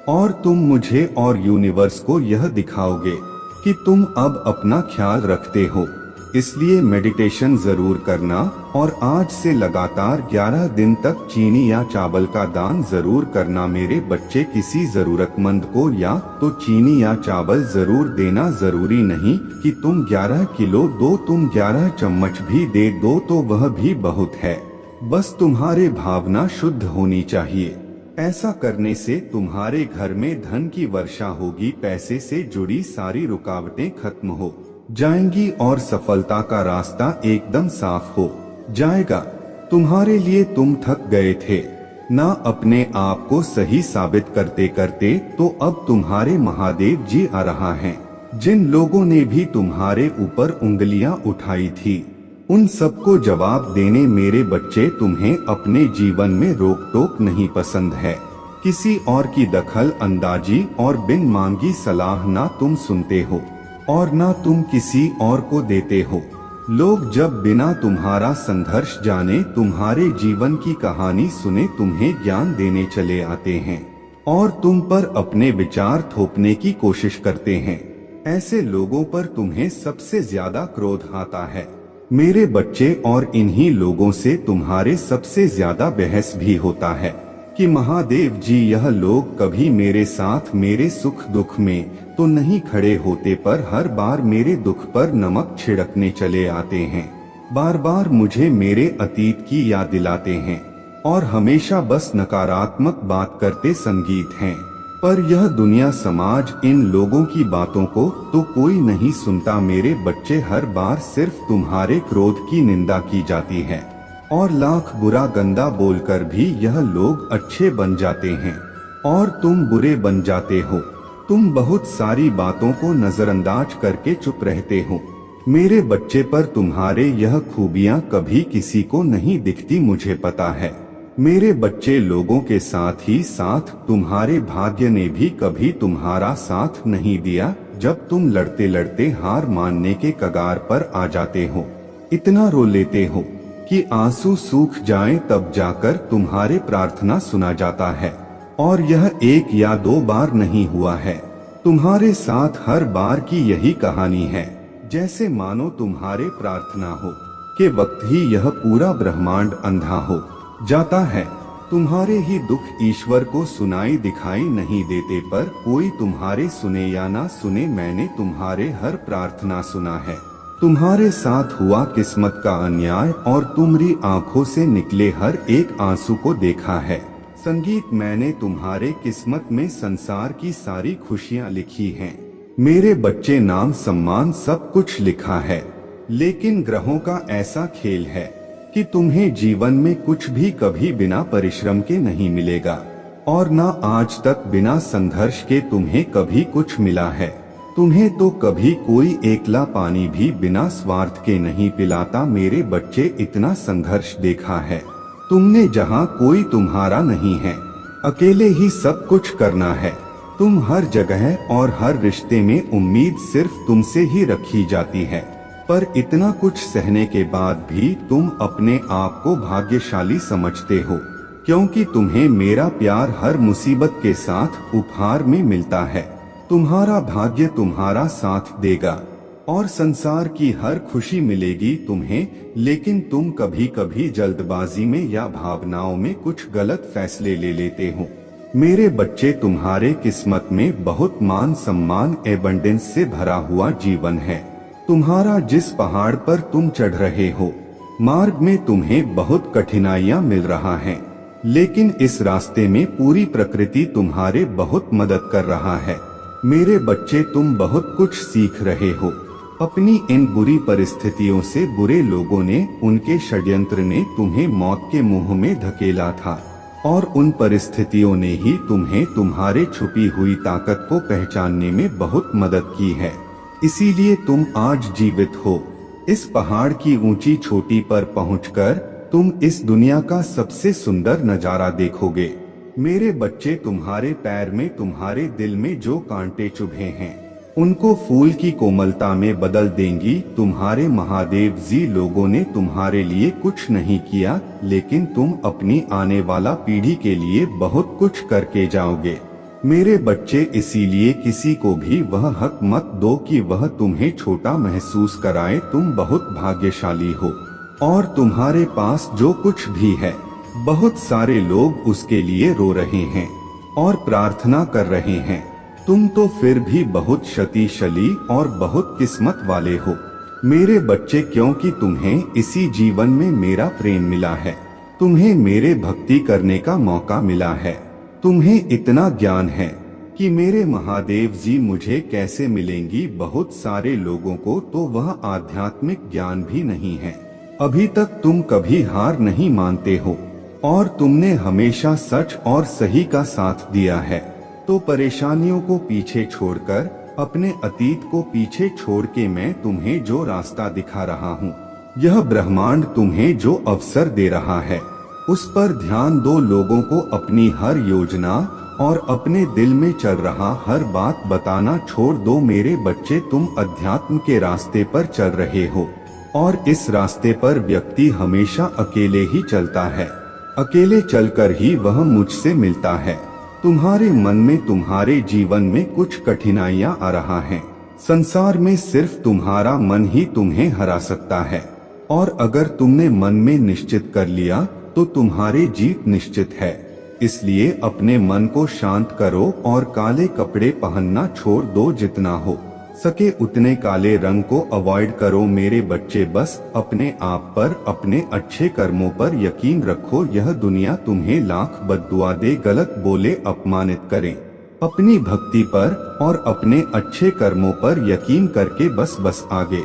और तुम मुझे और यूनिवर्स को यह दिखाओगे कि तुम अब अपना ख्याल रखते हो। इसलिए मेडिटेशन जरूर करना, और आज से लगातार 11 दिन तक चीनी या चावल का दान जरूर करना मेरे बच्चे। किसी जरूरतमंद को या तो चीनी या चावल जरूर देना। जरूरी नहीं कि तुम 11 किलो दो, तुम 11 चम्मच भी दे दो तो वह भी बहुत है। बस तुम्हारे भावना शुद्ध होनी चाहिए। ऐसा करने से तुम्हारे घर में धन की वर्षा होगी, पैसे से जुड़ी सारी रुकावटें खत्म हो जाएंगी और सफलता का रास्ता एकदम साफ हो जाएगा। तुम्हारे लिए तुम थक गए थे ना अपने आप को सही साबित करते करते, तो अब तुम्हारे महादेव जी आ रहा है। जिन लोगों ने भी तुम्हारे ऊपर उंगलियां उठाई थी, उन सबको जवाब देने मेरे बच्चे। तुम्हें अपने जीवन में रोक टोक नहीं पसंद है, किसी और की दखल अंदाजी और बिन मांगी सलाह ना तुम सुनते हो और ना तुम किसी और को देते हो। लोग जब बिना तुम्हारा संघर्ष जाने, तुम्हारे जीवन की कहानी सुने, तुम्हें ज्ञान देने चले आते हैं और तुम पर अपने विचार थोपने की कोशिश करते हैं। ऐसे लोगों पर तुम्हें सबसे ज्यादा क्रोध आता है मेरे बच्चे, और इन्हीं लोगों से तुम्हारे सबसे ज्यादा बहस भी होता है कि महादेव जी यह लोग कभी मेरे साथ मेरे सुख दुख में तो नहीं खड़े होते, पर हर बार मेरे दुख पर नमक छिड़कने चले आते हैं, बार बार मुझे मेरे अतीत की याद दिलाते हैं। और हमेशा बस नकारात्मक बात करते संगीत हैं। पर यह दुनिया समाज इन लोगों की बातों को तो कोई नहीं सुनता। मेरे बच्चे, हर बार सिर्फ तुम्हारे क्रोध की निंदा की जाती है और लाख बुरा गंदा बोलकर भी यह लोग अच्छे बन जाते हैं और तुम बुरे बन जाते हो। तुम बहुत सारी बातों को नजरअंदाज करके चुप रहते हो। मेरे बच्चे, पर तुम्हारे यह खूबियां कभी किसी को नहीं दिखती, मुझे पता है। मेरे बच्चे, लोगों के साथ ही साथ तुम्हारे भाग्य ने भी कभी तुम्हारा साथ नहीं दिया। जब तुम लड़ते लड़ते हार मानने के कगार पर आ जाते हो, इतना रो लेते हो कि आंसू सूख जाएं, तब जाकर तुम्हारे प्रार्थना सुना जाता है। और यह एक या दो बार नहीं हुआ है, तुम्हारे साथ हर बार की यही कहानी है। जैसे मानो तुम्हारे प्रार्थना हो के वक्त ही यह पूरा ब्रह्मांड अंधा हो जाता है। तुम्हारे ही दुख ईश्वर को सुनाई दिखाई नहीं देते, पर कोई तुम्हारे सुने या ना सुने, मैंने तुम्हारे हर प्रार्थना सुना है। तुम्हारे साथ हुआ किस्मत का अन्याय और तुम्हारी आंखों से निकले हर एक आंसू को देखा है। संगीत, मैंने तुम्हारे किस्मत में संसार की सारी खुशियां लिखी हैं। मेरे बच्चे, नाम सम्मान सब कुछ लिखा है, लेकिन ग्रहों का ऐसा खेल है कि तुम्हें जीवन में कुछ भी कभी बिना परिश्रम के नहीं मिलेगा और ना आज तक बिना संघर्ष के तुम्हें कभी कुछ मिला है। तुम्हें तो कभी कोई एकला पानी भी बिना स्वार्थ के नहीं पिलाता। मेरे बच्चे, इतना संघर्ष देखा है तुमने, जहाँ कोई तुम्हारा नहीं है, अकेले ही सब कुछ करना है। तुम हर जगह और हर रिश्ते में उम्मीद सिर्फ तुमसे ही रखी जाती है, पर इतना कुछ सहने के बाद भी तुम अपने आप को भाग्यशाली समझते हो, क्योंकि तुम्हें मेरा प्यार हर मुसीबत के साथ उपहार में मिलता है। तुम्हारा भाग्य तुम्हारा साथ देगा और संसार की हर खुशी मिलेगी तुम्हें, लेकिन तुम कभी कभी जल्दबाजी में या भावनाओं में कुछ गलत फैसले ले लेते हो। मेरे बच्चे, तुम्हारे किस्मत में बहुत मान सम्मान एबंडेंस से भरा हुआ जीवन है। तुम्हारा जिस पहाड़ पर तुम चढ़ रहे हो, मार्ग में तुम्हें बहुत कठिनाइयां मिल रहा है, लेकिन इस रास्ते में पूरी प्रकृति तुम्हारे बहुत मदद कर रहा है। मेरे बच्चे, तुम बहुत कुछ सीख रहे हो। अपनी इन बुरी परिस्थितियों से बुरे लोगों ने, उनके षड्यंत्र ने तुम्हें मौत के मुंह में धकेला था और उन परिस्थितियों ने ही तुम्हें तुम्हारे छुपी हुई ताकत को पहचानने में बहुत मदद की है। इसीलिए तुम आज जीवित हो। इस पहाड़ की ऊंची चोटी पर पहुंचकर तुम इस दुनिया का सबसे सुंदर नजारा देखोगे। मेरे बच्चे, तुम्हारे पैर में, तुम्हारे दिल में जो कांटे चुभे हैं, उनको फूल की कोमलता में बदल देंगी। तुम्हारे महादेव जी लोगों ने तुम्हारे लिए कुछ नहीं किया, लेकिन तुम अपनी आने वाला पीढ़ी के लिए बहुत कुछ करके जाओगे। मेरे बच्चे, इसीलिए किसी को भी वह हक मत दो कि वह तुम्हें छोटा महसूस कराए। तुम बहुत भाग्यशाली हो और तुम्हारे पास जो कुछ भी है, बहुत सारे लोग उसके लिए रो रहे हैं और प्रार्थना कर रहे हैं। तुम तो फिर भी बहुत शक्तिशाली और बहुत किस्मत वाले हो मेरे बच्चे, क्योंकि तुम्हें इसी जीवन में मेरा प्रेम मिला है। तुम्हें मेरे भक्ति करने का मौका मिला है। तुम्हें इतना ज्ञान है कि मेरे महादेव जी मुझे कैसे मिलेंगी। बहुत सारे लोगों को तो वह आध्यात्मिक ज्ञान भी नहीं है। अभी तक तुम कभी हार नहीं मानते हो और तुमने हमेशा सच और सही का साथ दिया है। तो परेशानियों को पीछे छोड़कर, अपने अतीत को पीछे छोड़ के मैं तुम्हें जो रास्ता दिखा रहा हूँ, यह ब्रह्मांड तुम्हें जो अवसर दे रहा है, उस पर ध्यान दो। लोगों को अपनी हर योजना और अपने दिल में चल रहा हर बात बताना छोड़ दो। मेरे बच्चे, तुम अध्यात्म के रास्ते पर चल रहे हो और इस रास्ते पर व्यक्ति हमेशा अकेले ही चलता है। अकेले चलकर ही वह मुझसे मिलता है। तुम्हारे मन में, तुम्हारे जीवन में कुछ कठिनाइयां आ रहा है। संसार में सिर्फ तुम्हारा मन ही तुम्हें हरा सकता है, और अगर तुमने मन में निश्चित कर लिया तो तुम्हारी जीत निश्चित है। इसलिए अपने मन को शांत करो और काले कपड़े पहनना छोड़ दो। जितना हो सके उतने काले रंग को अवॉइड करो मेरे बच्चे। बस अपने आप पर, अपने अच्छे कर्मों पर यकीन रखो। यह दुनिया तुम्हें लाख बद्दुआ दे, गलत बोले, अपमानित करें, अपनी भक्ति पर और अपने अच्छे कर्मों पर यकीन करके बस आगे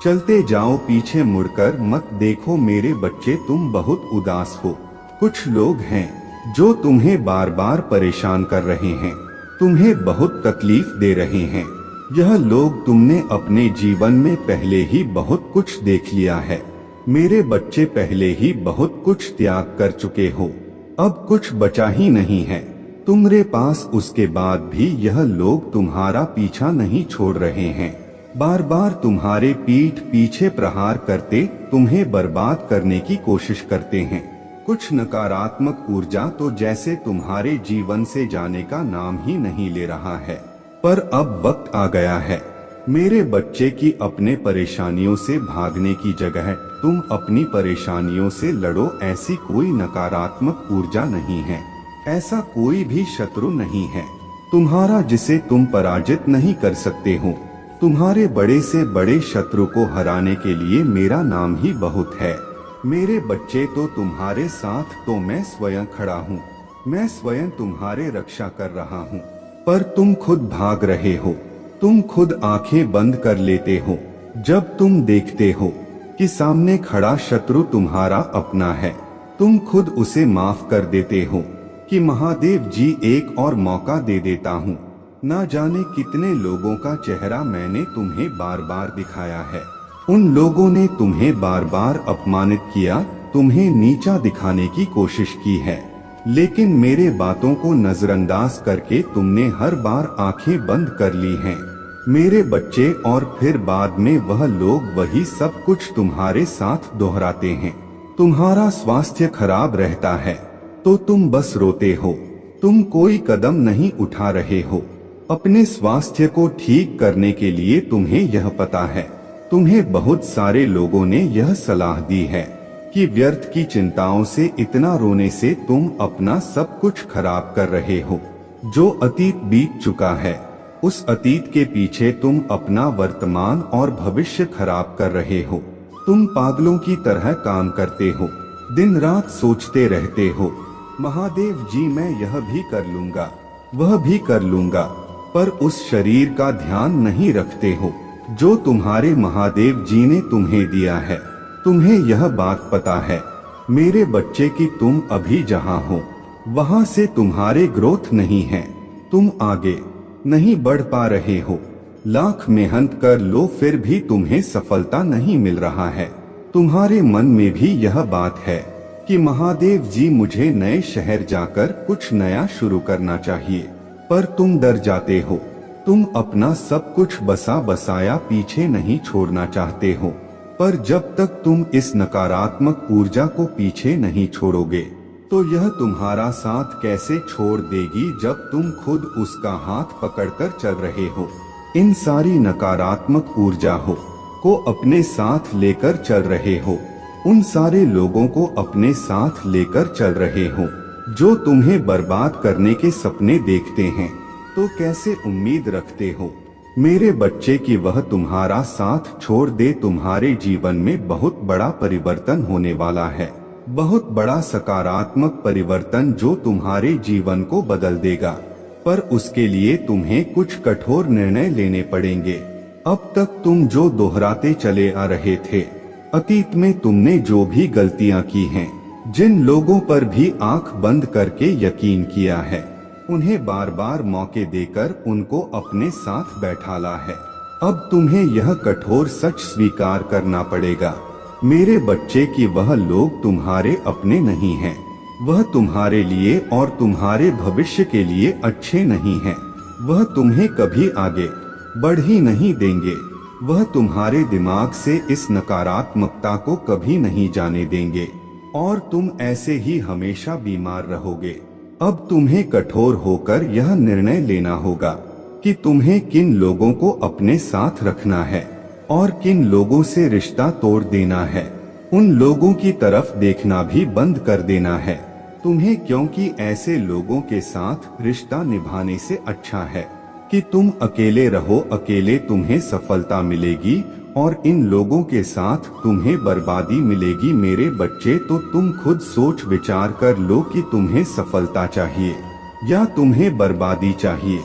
चलते जाओ, पीछे मुड़कर मत देखो मेरे बच्चे। तुम बहुत उदास हो। कुछ लोग हैं जो तुम्हें बार बार परेशान कर रहे हैं, तुम्हें बहुत तकलीफ दे रहे हैं। यह लोग तुमने अपने जीवन में पहले ही बहुत कुछ देख लिया है मेरे बच्चे, पहले ही बहुत कुछ त्याग कर चुके हो, अब कुछ बचा ही नहीं है तुम्हारे पास। उसके बाद भी यह लोग तुम्हारा पीछा नहीं छोड़ रहे हैं, बार बार तुम्हारे पीठ पीछे प्रहार करते तुम्हें बर्बाद करने की कोशिश करते हैं। कुछ नकारात्मक ऊर्जा तो जैसे तुम्हारे जीवन से जाने का नाम ही नहीं ले रहा है। पर अब वक्त आ गया है मेरे बच्चे की अपने परेशानियों से भागने की जगह तुम अपनी परेशानियों से लड़ो। ऐसी कोई नकारात्मक ऊर्जा नहीं है, ऐसा कोई भी शत्रु नहीं है तुम्हारा जिसे तुम पराजित नहीं कर सकते हो। तुम्हारे बड़े से बड़े शत्रु को हराने के लिए मेरा नाम ही बहुत है मेरे बच्चे। तो तुम्हारे साथ तो मैं स्वयं खड़ा हूँ, मैं स्वयं तुम्हारे रक्षा कर रहा हूँ। पर तुम खुद भाग रहे हो, तुम खुद आंखें बंद कर लेते हो जब तुम देखते हो कि सामने खड़ा शत्रु तुम्हारा अपना है। तुम खुद उसे माफ कर देते हो कि महादेव जी एक और मौका दे देता हूँ। ना जाने कितने लोगों का चेहरा मैंने तुम्हें बार बार दिखाया है। उन लोगों ने तुम्हें बार बार अपमानित किया, तुम्हें नीचा दिखाने की कोशिश की है, लेकिन मेरे बातों को नजरअंदाज करके तुमने हर बार आंखें बंद कर ली हैं मेरे बच्चे। और फिर बाद में वह लोग वही सब कुछ तुम्हारे साथ दोहराते हैं। तुम्हारा स्वास्थ्य खराब रहता है तो तुम बस रोते हो, तुम कोई कदम नहीं उठा रहे हो अपने स्वास्थ्य को ठीक करने के लिए। तुम्हें यह पता है, तुम्हें बहुत सारे लोगों ने यह सलाह दी है कि व्यर्थ की चिंताओं से, इतना रोने से तुम अपना सब कुछ खराब कर रहे हो। जो अतीत बीत चुका है उस अतीत के पीछे तुम अपना वर्तमान और भविष्य खराब कर रहे हो। तुम पागलों की तरह काम करते हो, दिन रात सोचते रहते हो महादेव जी मैं यह भी कर लूंगा, वह भी कर लूंगा, पर उस शरीर का ध्यान नहीं रखते हो जो तुम्हारे महादेव जी ने तुम्हें दिया है। तुम्हें यह बात पता है मेरे बच्चे कि तुम अभी जहाँ हो वहाँ से तुम्हारे ग्रोथ नहीं है, तुम आगे नहीं बढ़ पा रहे हो। लाख मेहनत कर लो फिर भी तुम्हें सफलता नहीं मिल रहा है। तुम्हारे मन में भी यह बात है कि महादेव जी मुझे नए शहर जाकर कुछ नया शुरू करना चाहिए, पर तुम डर जाते हो। तुम अपना सब कुछ बसा बसाया पीछे नहीं छोड़ना चाहते हो, पर जब तक तुम इस नकारात्मक ऊर्जा को पीछे नहीं छोड़ोगे तो यह तुम्हारा साथ कैसे छोड़ देगी जब तुम खुद उसका हाथ पकड़कर चल रहे हो। इन सारी नकारात्मक ऊर्जा को अपने साथ लेकर चल रहे हो, उन सारे लोगों को अपने साथ लेकर चल रहे हो जो तुम्हें बर्बाद करने के सपने देखते हैं। तो कैसे उम्मीद रखते हो मेरे बच्चे कि वह तुम्हारा साथ छोड़ दे। तुम्हारे जीवन में बहुत बड़ा परिवर्तन होने वाला है, बहुत बड़ा सकारात्मक परिवर्तन जो तुम्हारे जीवन को बदल देगा, पर उसके लिए तुम्हें कुछ कठोर निर्णय लेने पड़ेंगे। अब तक तुम जो दोहराते चले आ रहे थे, अतीत में तुमने जो भी गलतियां की हैं, जिन लोगों पर भी आंख बंद करके यकीन किया है, उन्हें बार बार मौके देकर उनको अपने साथ बैठाला है। अब तुम्हें यह कठोर सच स्वीकार करना पड़ेगा मेरे बच्चे कि वह लोग तुम्हारे अपने नहीं हैं, वह तुम्हारे लिए और तुम्हारे भविष्य के लिए अच्छे नहीं हैं। वह तुम्हें कभी आगे बढ़ ही नहीं देंगे, वह तुम्हारे दिमाग से इस नकारात्मकता को कभी नहीं जाने देंगे और तुम ऐसे ही हमेशा बीमार रहोगे। अब तुम्हें कठोर होकर यह निर्णय लेना होगा कि तुम्हें किन लोगों को अपने साथ रखना है और किन लोगों से रिश्ता तोड़ देना है। उन लोगों की तरफ देखना भी बंद कर देना है तुम्हें, क्योंकि ऐसे लोगों के साथ रिश्ता निभाने से अच्छा है कि तुम अकेले रहो, अकेले तुम्हें सफलता मिलेगी और इन लोगों के साथ तुम्हें बर्बादी मिलेगी। मेरे बच्चे, तो तुम खुद सोच विचार कर लो कि तुम्हें सफलता चाहिए या तुम्हें बर्बादी चाहिए।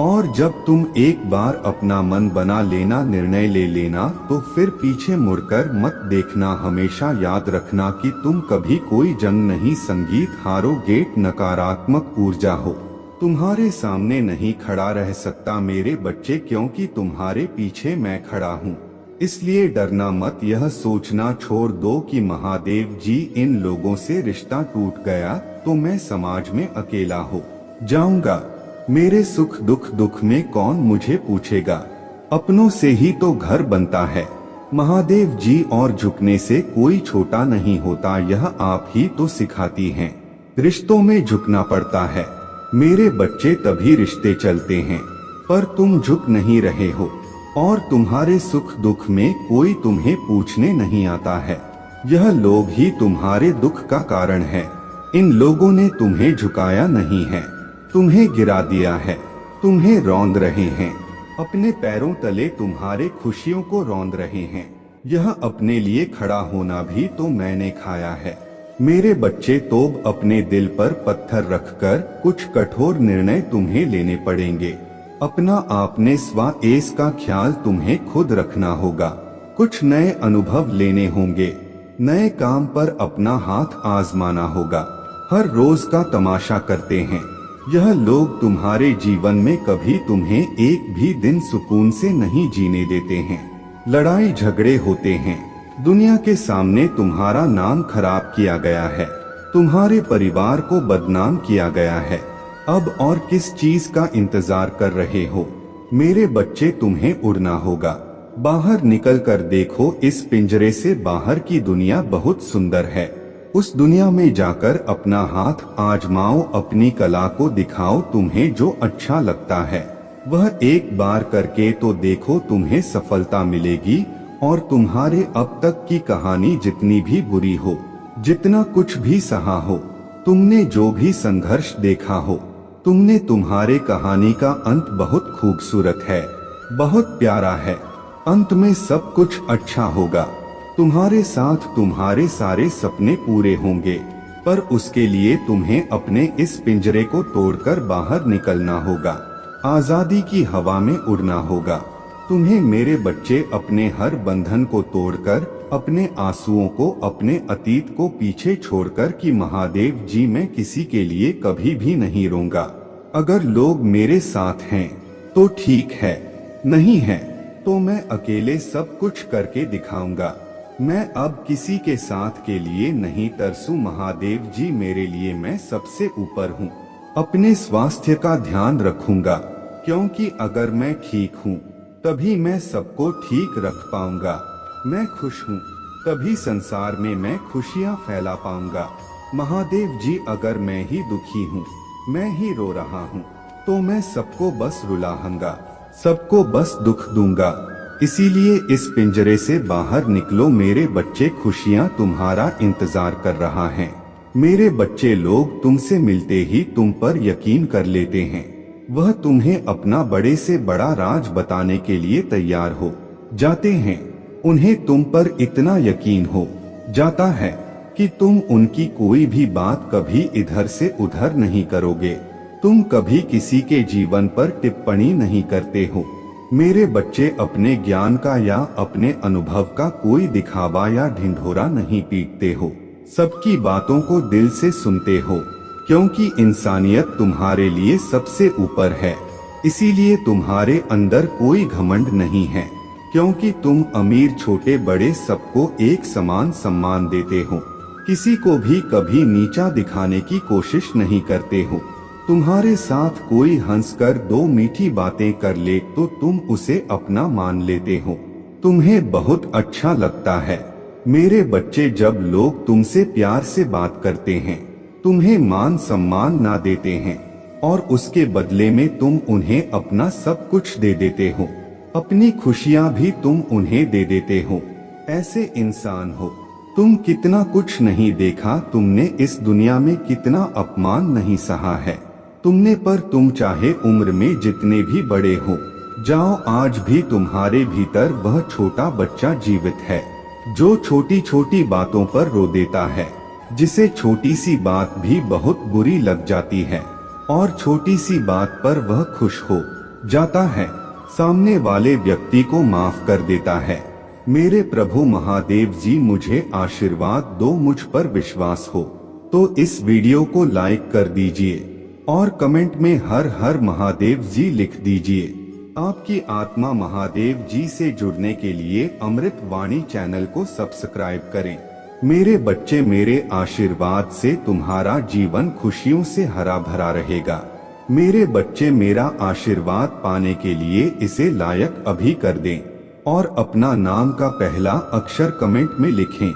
और जब तुम एक बार अपना मन बना लेना, निर्णय ले लेना, तो फिर पीछे मुड़कर मत देखना। हमेशा याद रखना कि तुम कभी कोई जंग नहीं, संगीत हारोगे, नकारात्मक ऊर्जा हो तुम्हारे सामने नहीं खड़ा रह सकता मेरे बच्चे, क्योंकि तुम्हारे पीछे मैं खड़ा हूँ। इसलिए डरना मत, यह सोचना छोड़ दो कि महादेव जी, इन लोगों से रिश्ता टूट गया तो मैं समाज में अकेला हो जाऊंगा। मेरे सुख दुख में कौन मुझे पूछेगा, अपनों से ही तो घर बनता है महादेव जी, और झुकने से कोई छोटा नहीं होता, यह आप ही तो सिखाती हैं। रिश्तों में झुकना पड़ता है मेरे बच्चे, तभी रिश्ते चलते हैं। पर तुम झुक नहीं रहे हो और तुम्हारे सुख दुख में कोई तुम्हें पूछने नहीं आता है। यह लोग ही तुम्हारे दुख का कारण है। इन लोगों ने तुम्हें झुकाया नहीं है, तुम्हें गिरा दिया है, तुम्हें रौंद रहे हैं, अपने पैरों तले तुम्हारे खुशियों को रौंद रहे हैं। यह अपने लिए खड़ा होना भी तो मैंने खाया है मेरे बच्चे। तो अपने दिल पर पत्थर रखकर कुछ कठोर निर्णय तुम्हें लेने पड़ेंगे। अपना आपने स्वास्थ्य का ख्याल तुम्हें खुद रखना होगा। कुछ नए अनुभव लेने होंगे, नए काम पर अपना हाथ आजमाना होगा। हर रोज का तमाशा करते हैं यह लोग तुम्हारे जीवन में, कभी तुम्हें एक भी दिन सुकून से नहीं जीने देते हैं। लड़ाई झगड़े होते हैं, दुनिया के सामने तुम्हारा नाम खराब किया गया है, तुम्हारे परिवार को बदनाम किया गया है। अब और किस चीज का इंतजार कर रहे हो मेरे बच्चे, तुम्हें उड़ना होगा। बाहर निकल कर देखो, इस पिंजरे से बाहर की दुनिया बहुत सुंदर है। उस दुनिया में जाकर अपना हाथ आजमाओ, अपनी कला को दिखाओ। तुम्हें जो अच्छा लगता है वह एक बार करके तो देखो, तुम्हें सफलता मिलेगी। और तुम्हारे अब तक की कहानी जितनी भी बुरी हो, जितना कुछ भी सहा हो, तुमने जो भी संघर्ष देखा हो, तुमने, तुम्हारे कहानी का अंत बहुत खूबसूरत है, बहुत प्यारा है। अंत में सब कुछ अच्छा होगा, तुम्हारे साथ तुम्हारे सारे सपने पूरे होंगे। पर उसके लिए तुम्हें अपने इस पिंजरे को तोड़कर बाहर निकलना होगा, आजादी की हवा में उड़ना होगा। तुम्हें मेरे बच्चे अपने हर बंधन को तोड़कर, अपने आंसुओं को, अपने अतीत को पीछे छोड़कर कि महादेव जी, मैं किसी के लिए कभी भी नहीं रोऊंगा। अगर लोग मेरे साथ हैं तो ठीक है, नहीं है तो मैं अकेले सब कुछ करके दिखाऊंगा। मैं अब किसी के साथ के लिए नहीं तरसू महादेव जी, मेरे लिए मैं सबसे ऊपर हूँ। अपने स्वास्थ्य का ध्यान रखूंगा, क्योंकि अगर मैं ठीक हूँ तभी मैं सबको ठीक रख पाऊंगा। मैं खुश हूँ तभी संसार में मैं खुशियाँ फैला पाऊंगा। महादेव जी, अगर मैं ही दुखी हूँ, मैं ही रो रहा हूँ, तो मैं सबको बस रुलाऊंगा, सबको बस दुख दूंगा। इसीलिए इस पिंजरे से बाहर निकलो मेरे बच्चे, खुशियाँ तुम्हारा इंतजार कर रहा है। मेरे बच्चे, लोग तुमसे मिलते ही तुम पर यकीन कर लेते हैं। वह तुम्हें अपना बड़े से बड़ा राज बताने के लिए तैयार हो जाते हैं। उन्हें तुम पर इतना यकीन हो जाता है कि तुम उनकी कोई भी बात कभी इधर से उधर नहीं करोगे। तुम कभी किसी के जीवन पर टिप्पणी नहीं करते हो मेरे बच्चे। अपने ज्ञान का या अपने अनुभव का कोई दिखावा या ढिंढोरा नहीं पीटते हो, सबकी बातों को दिल से सुनते हो, क्योंकि इंसानियत तुम्हारे लिए सबसे ऊपर है। इसीलिए तुम्हारे अंदर कोई घमंड नहीं है, क्योंकि तुम अमीर छोटे बड़े सबको एक समान सम्मान देते हो, किसी को भी कभी नीचा दिखाने की कोशिश नहीं करते हो। तुम्हारे साथ कोई हंसकर दो मीठी बातें कर ले तो तुम उसे अपना मान लेते हो, तुम्हें बहुत अच्छा लगता है मेरे बच्चे। जब लोग तुमसे प्यार से बात करते हैं, तुम्हें मान सम्मान ना देते हैं और उसके बदले में तुम उन्हें अपना सब कुछ दे देते हो, अपनी खुशियाँ भी तुम उन्हें दे देते हो, ऐसे इंसान हो तुम। कितना कुछ नहीं देखा तुमने, इस दुनिया में कितना अपमान नहीं सहा है। तुमने, पर तुम चाहे उम्र में जितने भी बड़े हो जाओ, आज भी तुम्हारे भीतर वह छोटा बच्चा जीवित है जो छोटी छोटी बातों पर रो देता है, जिसे छोटी सी बात भी बहुत बुरी लग जाती है और छोटी सी बात पर वह खुश हो जाता है, सामने वाले व्यक्ति को माफ कर देता है। मेरे प्रभु महादेव जी मुझे आशीर्वाद दो, मुझ पर विश्वास हो तो इस वीडियो को लाइक कर दीजिए और कमेंट में हर हर महादेव जी लिख दीजिए। आपकी आत्मा महादेव जी से जुड़ने के लिए अमृत वाणी चैनल को सब्सक्राइब करें। मेरे बच्चे, मेरे आशीर्वाद से तुम्हारा जीवन खुशियों से हरा भरा रहेगा। मेरे बच्चे, मेरा आशीर्वाद पाने के लिए इसे लायक अभी कर दें और अपना नाम का पहला अक्षर कमेंट में लिखें।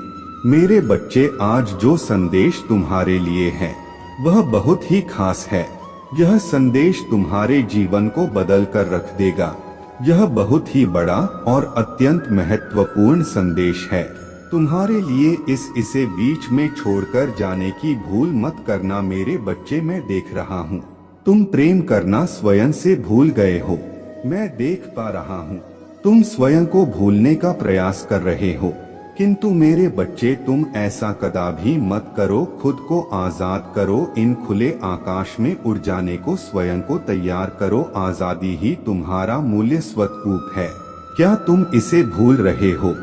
मेरे बच्चे, आज जो संदेश तुम्हारे लिए है वह बहुत ही खास है। यह संदेश तुम्हारे जीवन को बदल कर रख देगा। यह बहुत ही बड़ा और अत्यंत महत्वपूर्ण संदेश है तुम्हारे लिए। इसे बीच में छोड़कर जाने की भूल मत करना। मेरे बच्चे, मैं देख रहा हूँ तुम प्रेम करना स्वयं से भूल गए हो। मैं देख पा रहा हूँ तुम स्वयं को भूलने का प्रयास कर रहे हो, किंतु मेरे बच्चे, तुम ऐसा कदापि मत करो। खुद को आजाद करो, इन खुले आकाश में उड़ जाने को स्वयं को तैयार करो। आजादी ही तुम्हारा मूल्य स्वरूप है। क्या तुम इसे भूल रहे हो?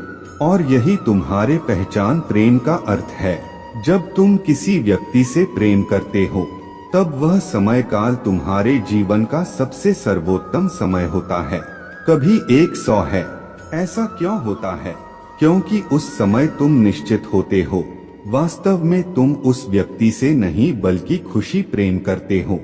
और यही तुम्हारे पहचान प्रेम का अर्थ है। जब तुम किसी व्यक्ति से प्रेम करते हो तब वह समय काल तुम्हारे जीवन का सबसे सर्वोत्तम समय होता है, कभी 100 है। ऐसा क्यों होता है? क्योंकि उस समय तुम निश्चित होते हो। वास्तव में तुम उस व्यक्ति से नहीं बल्कि खुशी प्रेम करते हो।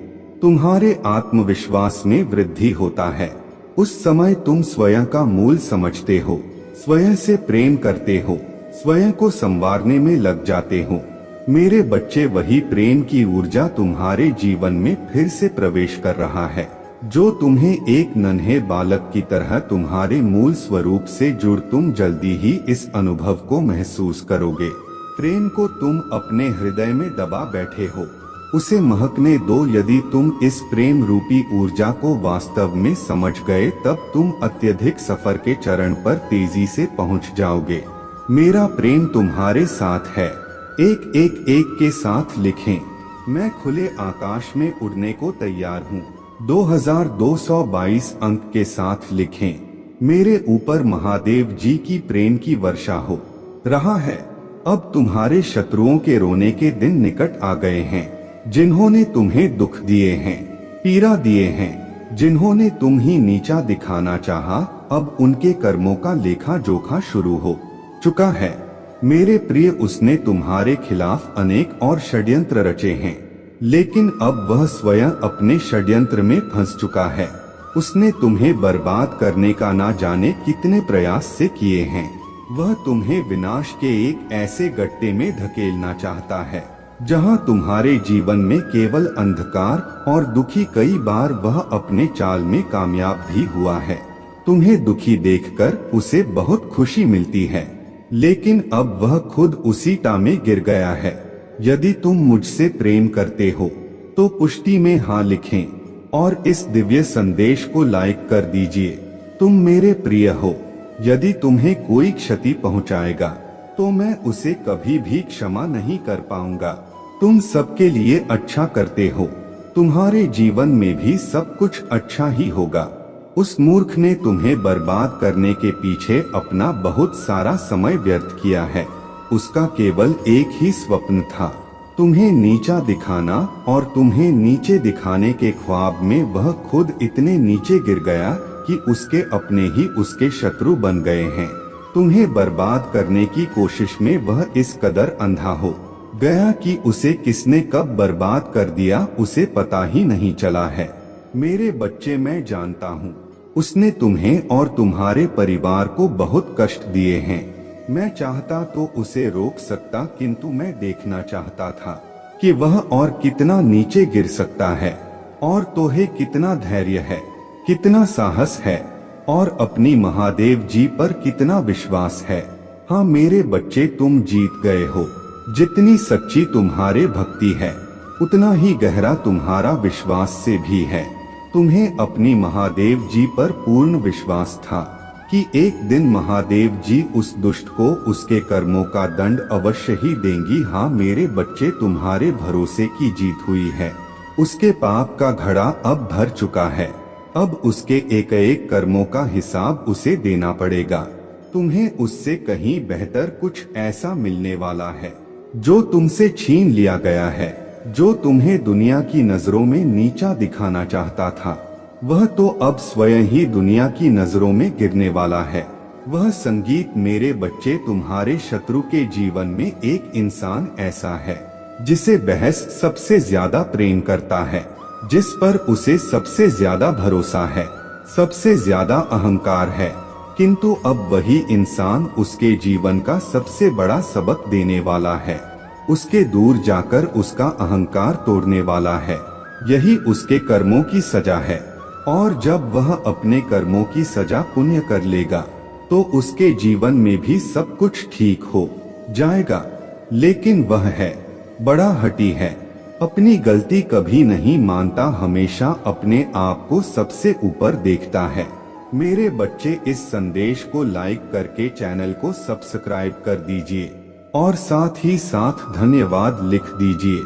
तुम्हारे आत्मविश्वास में वृद्धि होता है। उस समय तुम स्वयं का मूल समझते हो, स्वयं से प्रेम करते हो, स्वयं को संवारने में लग जाते हो। मेरे बच्चे, वही प्रेम की ऊर्जा तुम्हारे जीवन में फिर से प्रवेश कर रहा है, जो तुम्हें एक नन्हे बालक की तरह तुम्हारे मूल स्वरूप से जुड़। तुम जल्दी ही इस अनुभव को महसूस करोगे। प्रेम को तुम अपने हृदय में दबा बैठे हो, उसे महकने दो। यदि तुम इस प्रेम रूपी ऊर्जा को वास्तव में समझ गए तब तुम अत्यधिक सफर के चरण पर तेजी से पहुंच जाओगे। मेरा प्रेम तुम्हारे साथ है। एक एक एक के साथ लिखें, मैं खुले आकाश में उड़ने को तैयार हूँ। 2222 अंक के साथ लिखें, मेरे ऊपर महादेव जी की प्रेम की वर्षा हो रहा है। अब तुम्हारे शत्रुओं के रोने के दिन निकट आ गए हैं, जिन्होंने तुम्हें दुख दिए हैं, पीड़ा दिए हैं, जिन्होंने तुम ही नीचा दिखाना चाहा, अब उनके कर्मों का लेखा जोखा शुरू हो चुका है। मेरे प्रिय, उसने तुम्हारे खिलाफ अनेक और षड्यंत्र रचे हैं, लेकिन अब वह स्वयं अपने षड्यंत्र में फंस चुका है। उसने तुम्हें बर्बाद करने का ना जाने कितने प्रयास से किए हैं। वह तुम्हें विनाश के एक ऐसे गड्ढे में धकेलना चाहता है जहां तुम्हारे जीवन में केवल अंधकार और दुखी। कई बार वह अपने चाल में कामयाब भी हुआ है। तुम्हें दुखी देखकर उसे बहुत खुशी मिलती है, लेकिन अब वह खुद उसी टा में गिर गया है। यदि तुम मुझसे प्रेम करते हो तो पुष्टि में हाँ लिखें और इस दिव्य संदेश को लाइक कर दीजिए। तुम मेरे प्रिय हो। यदि तुम्हें कोई क्षति पहुंचाएगा तो मैं उसे कभी भी क्षमा नहीं कर पाऊंगा। तुम सबके लिए अच्छा करते हो, तुम्हारे जीवन में भी सब कुछ अच्छा ही होगा। उस मूर्ख ने तुम्हें बर्बाद करने के पीछे अपना बहुत सारा समय व्यर्थ किया है। उसका केवल एक ही स्वप्न था, तुम्हें नीचा दिखाना, और तुम्हें नीचे दिखाने के ख्वाब में वह खुद इतने नीचे गिर गया कि उसके अपने ही उसके शत्रु बन गए हैं। तुम्हें बर्बाद करने की कोशिश में वह इस कदर अंधा हो गया कि उसे किसने कब बर्बाद कर दिया उसे पता ही नहीं चला है। मेरे बच्चे, मैं जानता हूँ उसने तुम्हें और तुम्हारे परिवार को बहुत कष्ट दिए हैं। मैं चाहता तो उसे रोक सकता, किंतु मैं देखना चाहता था कि वह और कितना नीचे गिर सकता है, और तोहे कितना धैर्य है, कितना साहस है, और अपनी महादेव जी पर कितना विश्वास है। हाँ मेरे बच्चे, तुम जीत गए हो। जितनी सच्ची तुम्हारे भक्ति है उतना ही गहरा तुम्हारा विश्वास से भी है। तुम्हें अपनी महादेव जी पर पूर्ण विश्वास था कि एक दिन महादेव जी उस दुष्ट को उसके कर्मों का दंड अवश्य ही देंगी। हाँ मेरे बच्चे, तुम्हारे भरोसे की जीत हुई है। उसके पाप का घड़ा अब भर चुका है। अब उसके एक एक कर्मों का हिसाब उसे देना पड़ेगा। तुम्हें उससे कहीं बेहतर कुछ ऐसा मिलने वाला है जो तुमसे छीन लिया गया है। जो तुम्हें दुनिया की नजरों में नीचा दिखाना चाहता था, वह तो अब स्वयं ही दुनिया की नजरों में गिरने वाला है। वह संगीत मेरे बच्चे, तुम्हारे शत्रु के जीवन में एक इंसान ऐसा है जिसे बहस सबसे ज्यादा प्रेम करता है, जिस पर उसे सबसे ज्यादा भरोसा है, सबसे ज्यादा अहंकार है। किंतु अब वही इंसान उसके जीवन का सबसे बड़ा सबक देने वाला है, उसके दूर जाकर उसका अहंकार तोड़ने वाला है। यही उसके कर्मों की सजा है। और जब वह अपने कर्मों की सजा पुण्य कर लेगा तो उसके जीवन में भी सब कुछ ठीक हो जाएगा। लेकिन वह है बड़ा हठी है, अपनी गलती कभी नहीं मानता, हमेशा अपने आप को सबसे ऊपर देखता है। मेरे बच्चे, इस संदेश को लाइक करके चैनल को सब्सक्राइब कर दीजिए और साथ ही साथ धन्यवाद लिख दीजिए।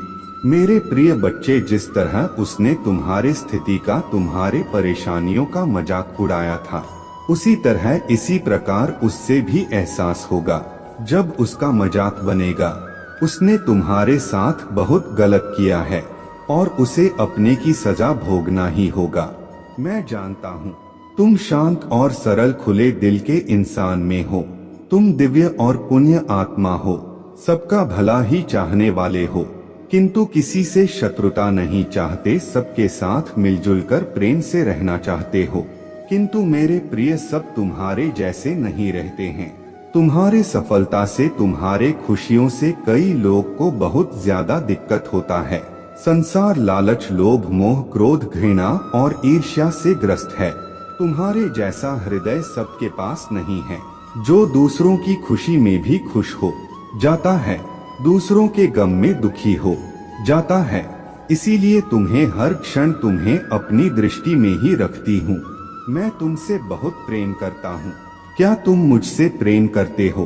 मेरे प्रिय बच्चे, जिस तरह उसने तुम्हारे स्थिति का, तुम्हारे परेशानियों का मजाक उड़ाया था, उसी तरह इसी प्रकार उससे भी एहसास होगा जब उसका मजाक बनेगा। उसने तुम्हारे साथ बहुत गलत किया है और उसे अपने की सजा भोगना ही होगा। मैं जानता हूँ तुम शांत और सरल खुले दिल के इंसान में हो। तुम दिव्य और पुण्य आत्मा हो, सबका भला ही चाहने वाले हो, किंतु किसी से शत्रुता नहीं चाहते, सबके साथ मिलजुल कर प्रेम से रहना चाहते हो। किंतु मेरे प्रिय, सब तुम्हारे जैसे नहीं रहते हैं। तुम्हारे सफलता से, तुम्हारे खुशियों से कई लोग को बहुत ज्यादा दिक्कत होता है। संसार लालच, लोभ, मोह, क्रोध, घृणा और ईर्ष्या से ग्रस्त है। तुम्हारे जैसा हृदय सबके पास नहीं है जो दूसरों की खुशी में भी खुश हो जाता है, दूसरों के गम में दुखी हो जाता है। इसीलिए तुम्हें हर क्षण, तुम्हें अपनी दृष्टि में ही रखती हूँ। मैं तुमसे बहुत प्रेम करता हूँ। क्या तुम मुझसे प्रेम करते हो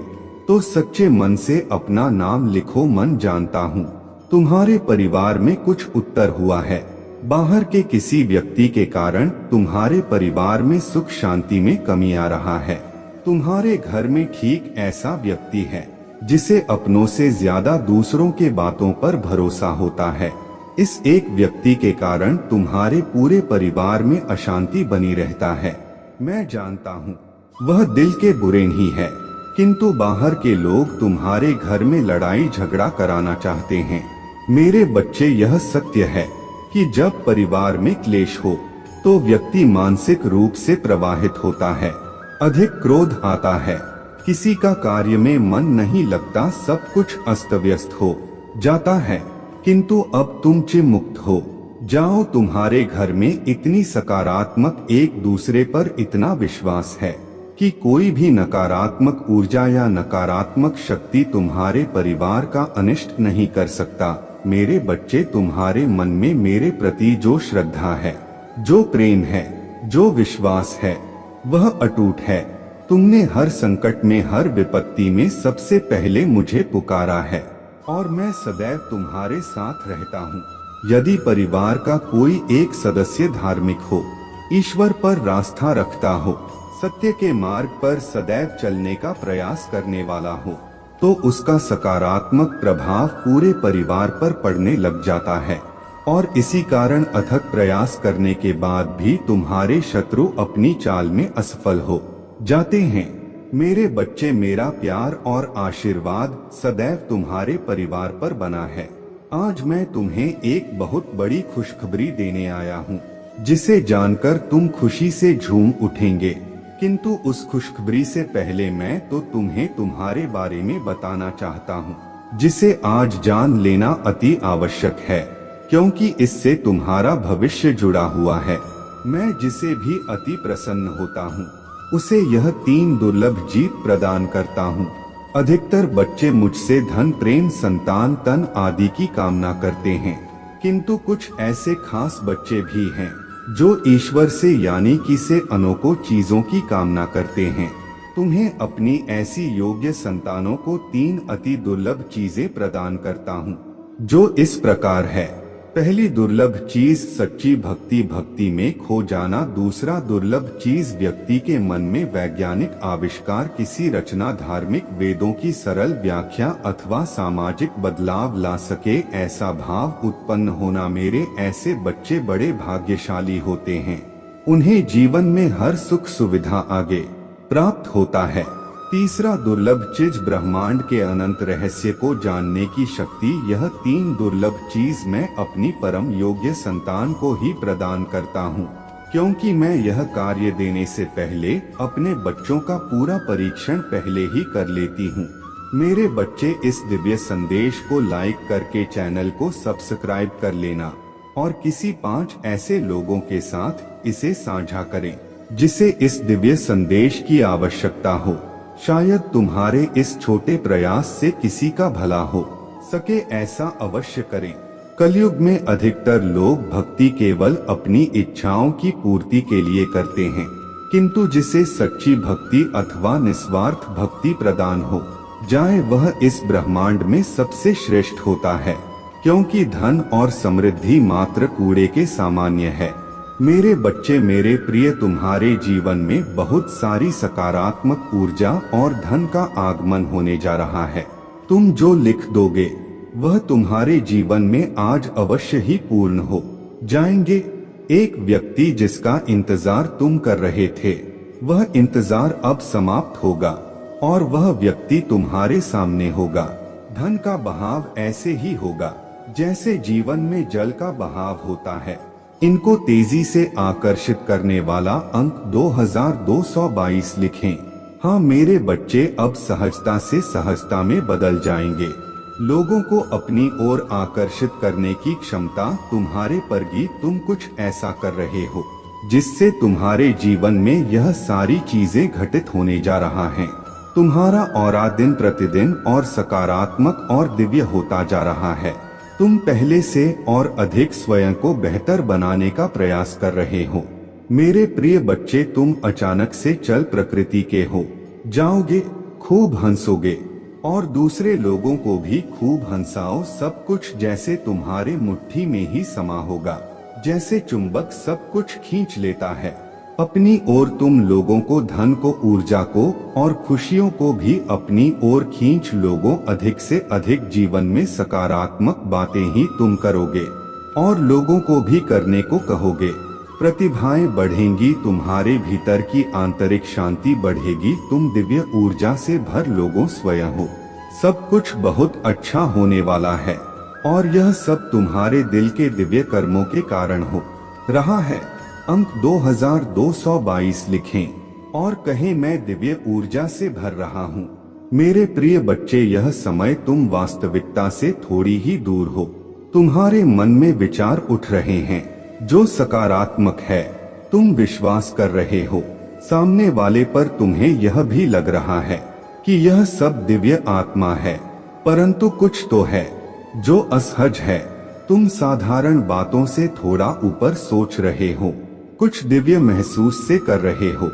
तो सच्चे मन से अपना नाम लिखो। मन जानता हूँ तुम्हारे परिवार में कुछ उत्तर हुआ है। बाहर के किसी व्यक्ति के कारण तुम्हारे परिवार में सुख शांति में कमी आ रहा है। तुम्हारे घर में ठीक ऐसा व्यक्ति है जिसे अपनों से ज्यादा दूसरों के बातों पर भरोसा होता है। इस एक व्यक्ति के कारण तुम्हारे पूरे परिवार में अशांति बनी रहता है। मैं जानता हूँ वह दिल के बुरे नहीं है, किंतु बाहर के लोग तुम्हारे घर में लड़ाई झगड़ा कराना चाहते हैं। मेरे बच्चे, यह सत्य है कि जब परिवार में क्लेश हो तो व्यक्ति मानसिक रूप से प्रभावित होता है, अधिक क्रोध आता है, किसी का कार्य में मन नहीं लगता, सब कुछ अस्त व्यस्त हो जाता है। किंतु अब तुम चिंमुक्त हो जाओ। तुम्हारे घर में इतनी सकारात्मक, एक दूसरे पर इतना विश्वास है कि कोई भी नकारात्मक ऊर्जा या नकारात्मक शक्ति तुम्हारे परिवार का अनिष्ट नहीं कर सकता। मेरे बच्चे, तुम्हारे मन में मेरे प्रति जो श्रद्धा है, जो प्रेम है, जो विश्वास है, वह अटूट है। तुमने हर संकट में, हर विपत्ति में सबसे पहले मुझे पुकारा है और मैं सदैव तुम्हारे साथ रहता हूँ। यदि परिवार का कोई एक सदस्य धार्मिक हो, ईश्वर पर आस्था रखता हो, सत्य के मार्ग पर सदैव चलने का प्रयास करने वाला हो, तो उसका सकारात्मक प्रभाव पूरे परिवार पर पड़ने लग जाता है। और इसी कारण अथक प्रयास करने के बाद भी तुम्हारे शत्रु अपनी चाल में असफल हो जाते हैं। मेरे बच्चे, मेरा प्यार और आशीर्वाद सदैव तुम्हारे परिवार पर बना है। आज मैं तुम्हें एक बहुत बड़ी खुशखबरी देने आया हूँ, जिसे जानकर तुम खुशी से झूम उठेंगे। किंतु उस खुशखबरी से पहले मैं तो तुम्हें तुम्हारे बारे में बताना चाहता हूँ, जिसे आज जान लेना अति आवश्यक है, क्योंकि इससे तुम्हारा भविष्य जुड़ा हुआ है। मैं जिसे भी अति प्रसन्न होता हूँ, उसे यह 3 दुर्लभ जीत प्रदान करता हूँ। अधिकतर बच्चे मुझसे धन, प्रेम, संतान, तन आदि की कामना करते हैं, किंतु कुछ ऐसे खास बच्चे भी हैं जो ईश्वर से यानी कि से अनोखी चीजों की कामना करते हैं। तुम्हें अपनी ऐसी योग्य संतानों को 3 अति दुर्लभ चीजें प्रदान करता हूँ, जो इस प्रकार है। पहली दुर्लभ चीज सच्ची भक्ति, भक्ति में खो जाना। दूसरा दुर्लभ चीज व्यक्ति के मन में वैज्ञानिक आविष्कार, किसी रचना, धार्मिक वेदों की सरल व्याख्या अथवा सामाजिक बदलाव ला सके ऐसा भाव उत्पन्न होना। मेरे ऐसे बच्चे बड़े भाग्यशाली होते हैं, उन्हें जीवन में हर सुख सुविधा आगे प्राप्त होता है। तीसरा दुर्लभ चीज ब्रह्मांड के अनंत रहस्य को जानने की शक्ति। यह 3 दुर्लभ चीज मैं अपनी परम योग्य संतान को ही प्रदान करता हूँ, क्योंकि मैं यह कार्य देने से पहले अपने बच्चों का पूरा परीक्षण पहले ही कर लेती हूँ। मेरे बच्चे, इस दिव्य संदेश को लाइक करके चैनल को सब्सक्राइब कर लेना और किसी 5 ऐसे लोगों के साथ इसे साझा करें जिसे इस दिव्य संदेश की आवश्यकता हो। शायद तुम्हारे इस छोटे प्रयास से किसी का भला हो सके, ऐसा अवश्य करें। कलयुग में अधिकतर लोग भक्ति केवल अपनी इच्छाओं की पूर्ति के लिए करते हैं, किंतु जिसे सच्ची भक्ति अथवा निस्वार्थ भक्ति प्रदान हो जाए वह इस ब्रह्मांड में सबसे श्रेष्ठ होता है, क्योंकि धन और समृद्धि मात्र कूड़े के सामान्य है। मेरे बच्चे, मेरे प्रिय, तुम्हारे जीवन में बहुत सारी सकारात्मक ऊर्जा और धन का आगमन होने जा रहा है। तुम जो लिख दोगे वह तुम्हारे जीवन में आज अवश्य ही पूर्ण हो जाएंगे। एक व्यक्ति जिसका इंतजार तुम कर रहे थे, वह इंतजार अब समाप्त होगा और वह व्यक्ति तुम्हारे सामने होगा। धन का बहाव ऐसे ही होगा जैसे जीवन में जल का बहाव होता है। इनको तेजी से आकर्षित करने वाला अंक 2222 लिखें। हाँ मेरे बच्चे, अब सहजता से सहजता में बदल जाएंगे। लोगों को अपनी ओर आकर्षित करने की क्षमता तुम्हारे परगी। तुम कुछ ऐसा कर रहे हो जिससे तुम्हारे जीवन में यह सारी चीजें घटित होने जा रहा है। तुम्हारा ऑरा दिन प्रतिदिन और सकारात्मक और दिव्य होता जा रहा है। तुम पहले से और अधिक स्वयं को बेहतर बनाने का प्रयास कर रहे हो। मेरे प्रिय बच्चे, तुम अचानक से चल प्रकृति के हो जाओगे, खूब हंसोगे और दूसरे लोगों को भी खूब हंसाओ। सब कुछ जैसे तुम्हारे मुट्ठी में ही समा होगा, जैसे चुंबक सब कुछ खींच लेता है अपनी ओर। तुम लोगों को, धन को, ऊर्जा को और खुशियों को भी अपनी ओर खींच लोगों। अधिक से अधिक जीवन में सकारात्मक बातें ही तुम करोगे और लोगों को भी करने को कहोगे। प्रतिभाएं बढ़ेंगी, तुम्हारे भीतर की आंतरिक शांति बढ़ेगी। तुम दिव्य ऊर्जा से भर लोगों स्वयं हो। सब कुछ बहुत अच्छा होने वाला है और यह सब तुम्हारे दिल के दिव्य कर्मों के कारण हो रहा है। अंक 2222 लिखें और कहें, मैं दिव्य ऊर्जा से भर रहा हूँ। मेरे प्रिय बच्चे, यह समय तुम वास्तविकता से थोड़ी ही दूर हो। तुम्हारे मन में विचार उठ रहे हैं जो सकारात्मक है। तुम विश्वास कर रहे हो सामने वाले पर। तुम्हें यह भी लग रहा है कि यह सब दिव्य आत्मा है, परंतु कुछ तो है जो असहज है। तुम साधारण बातों से थोड़ा ऊपर सोच रहे हो, कुछ दिव्य महसूस से कर रहे हो।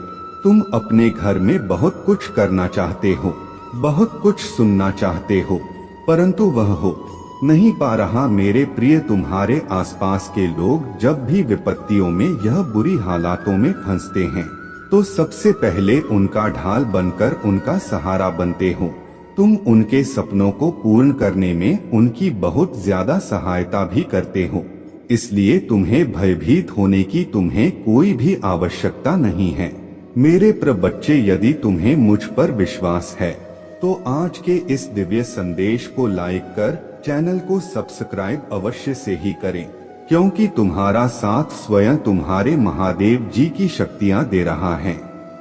तुम अपने घर में बहुत कुछ करना चाहते हो, बहुत कुछ सुनना चाहते हो, परंतु वह हो नहीं पा रहा। मेरे प्रिय, तुम्हारे आसपास के लोग जब भी विपत्तियों में, यह बुरी हालातों में फंसते हैं, तो सबसे पहले उनका ढाल बनकर उनका सहारा बनते हो। तुम उनके सपनों को पूर्ण करने में उनकी बहुत ज्यादा सहायता भी करते हो। इसलिए तुम्हें भयभीत होने की तुम्हें कोई भी आवश्यकता नहीं है। मेरे प्रिय बच्चे, यदि तुम्हें मुझ पर विश्वास है तो आज के इस दिव्य संदेश को लाइक कर चैनल को सब्सक्राइब अवश्य से ही करें, क्योंकि तुम्हारा साथ स्वयं तुम्हारे महादेव जी की शक्तियाँ दे रहा है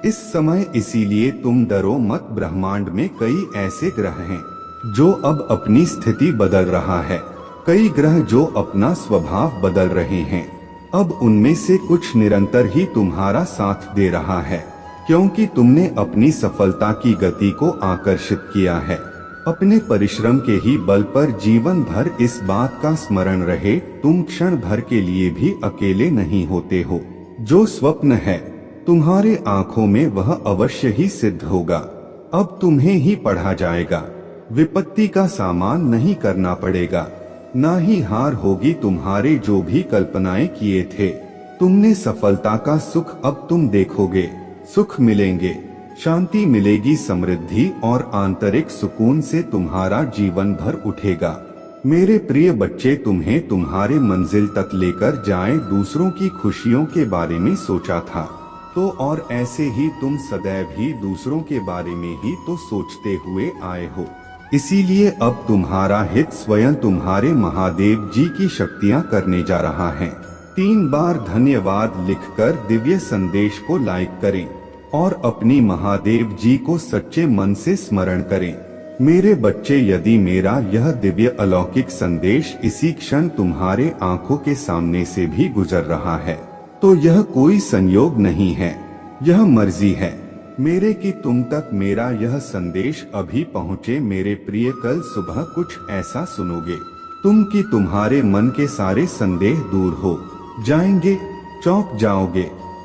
इस समय। इसीलिए तुम डरो मत। ब्रह्मांड में कई ऐसे ग्रह हैं जो अब अपनी स्थिति बदल रहा है, कई ग्रह जो अपना स्वभाव बदल रहे हैं। अब उनमें से कुछ निरंतर ही तुम्हारा साथ दे रहा है, क्योंकि तुमने अपनी सफलता की गति को आकर्षित किया है। अपने परिश्रम के ही बल पर जीवन भर इस बात का स्मरण रहे, तुम क्षण भर के लिए भी अकेले नहीं होते हो। जो स्वप्न है तुम्हारे आंखों में वह अवश्य ही सिद्ध होगा। अब तुम्हें ही पढ़ा जाएगा। विपत्ति का सामना नहीं करना पड़ेगा, ना ही हार होगी। तुम्हारे जो भी कल्पनाएं किए थे तुमने सफलता का सुख अब तुम देखोगे। सुख मिलेंगे, शांति मिलेगी, समृद्धि और आंतरिक सुकून से तुम्हारा जीवन भर उठेगा। मेरे प्रिय बच्चे, तुम्हें तुम्हारे मंजिल तक लेकर जाए दूसरों की खुशियों के बारे में सोचा था तो और ऐसे ही तुम सदैव ही दूसरों के बारे में ही तो सोचते हुए आए हो। इसीलिए अब तुम्हारा हित स्वयं तुम्हारे महादेव जी की शक्तियाँ करने जा रहा है। 3 बार धन्यवाद लिखकर दिव्य संदेश को लाइक करें और अपनी महादेव जी को सच्चे मन से स्मरण करें। मेरे बच्चे, यदि मेरा यह दिव्य अलौकिक संदेश इसी क्षण तुम्हारे आंखों के सामने से भी गुजर रहा है तो यह कोई संयोग नहीं है, यह मर्जी है मेरे कि तुम तक मेरा यह संदेश अभी पहुँचे। मेरे प्रिय, कल सुबह कुछ ऐसा सुनोगे तुम कि तुम्हारे मन के सारे संदेह दूर हो जाएंगे, चौंक जाओगे।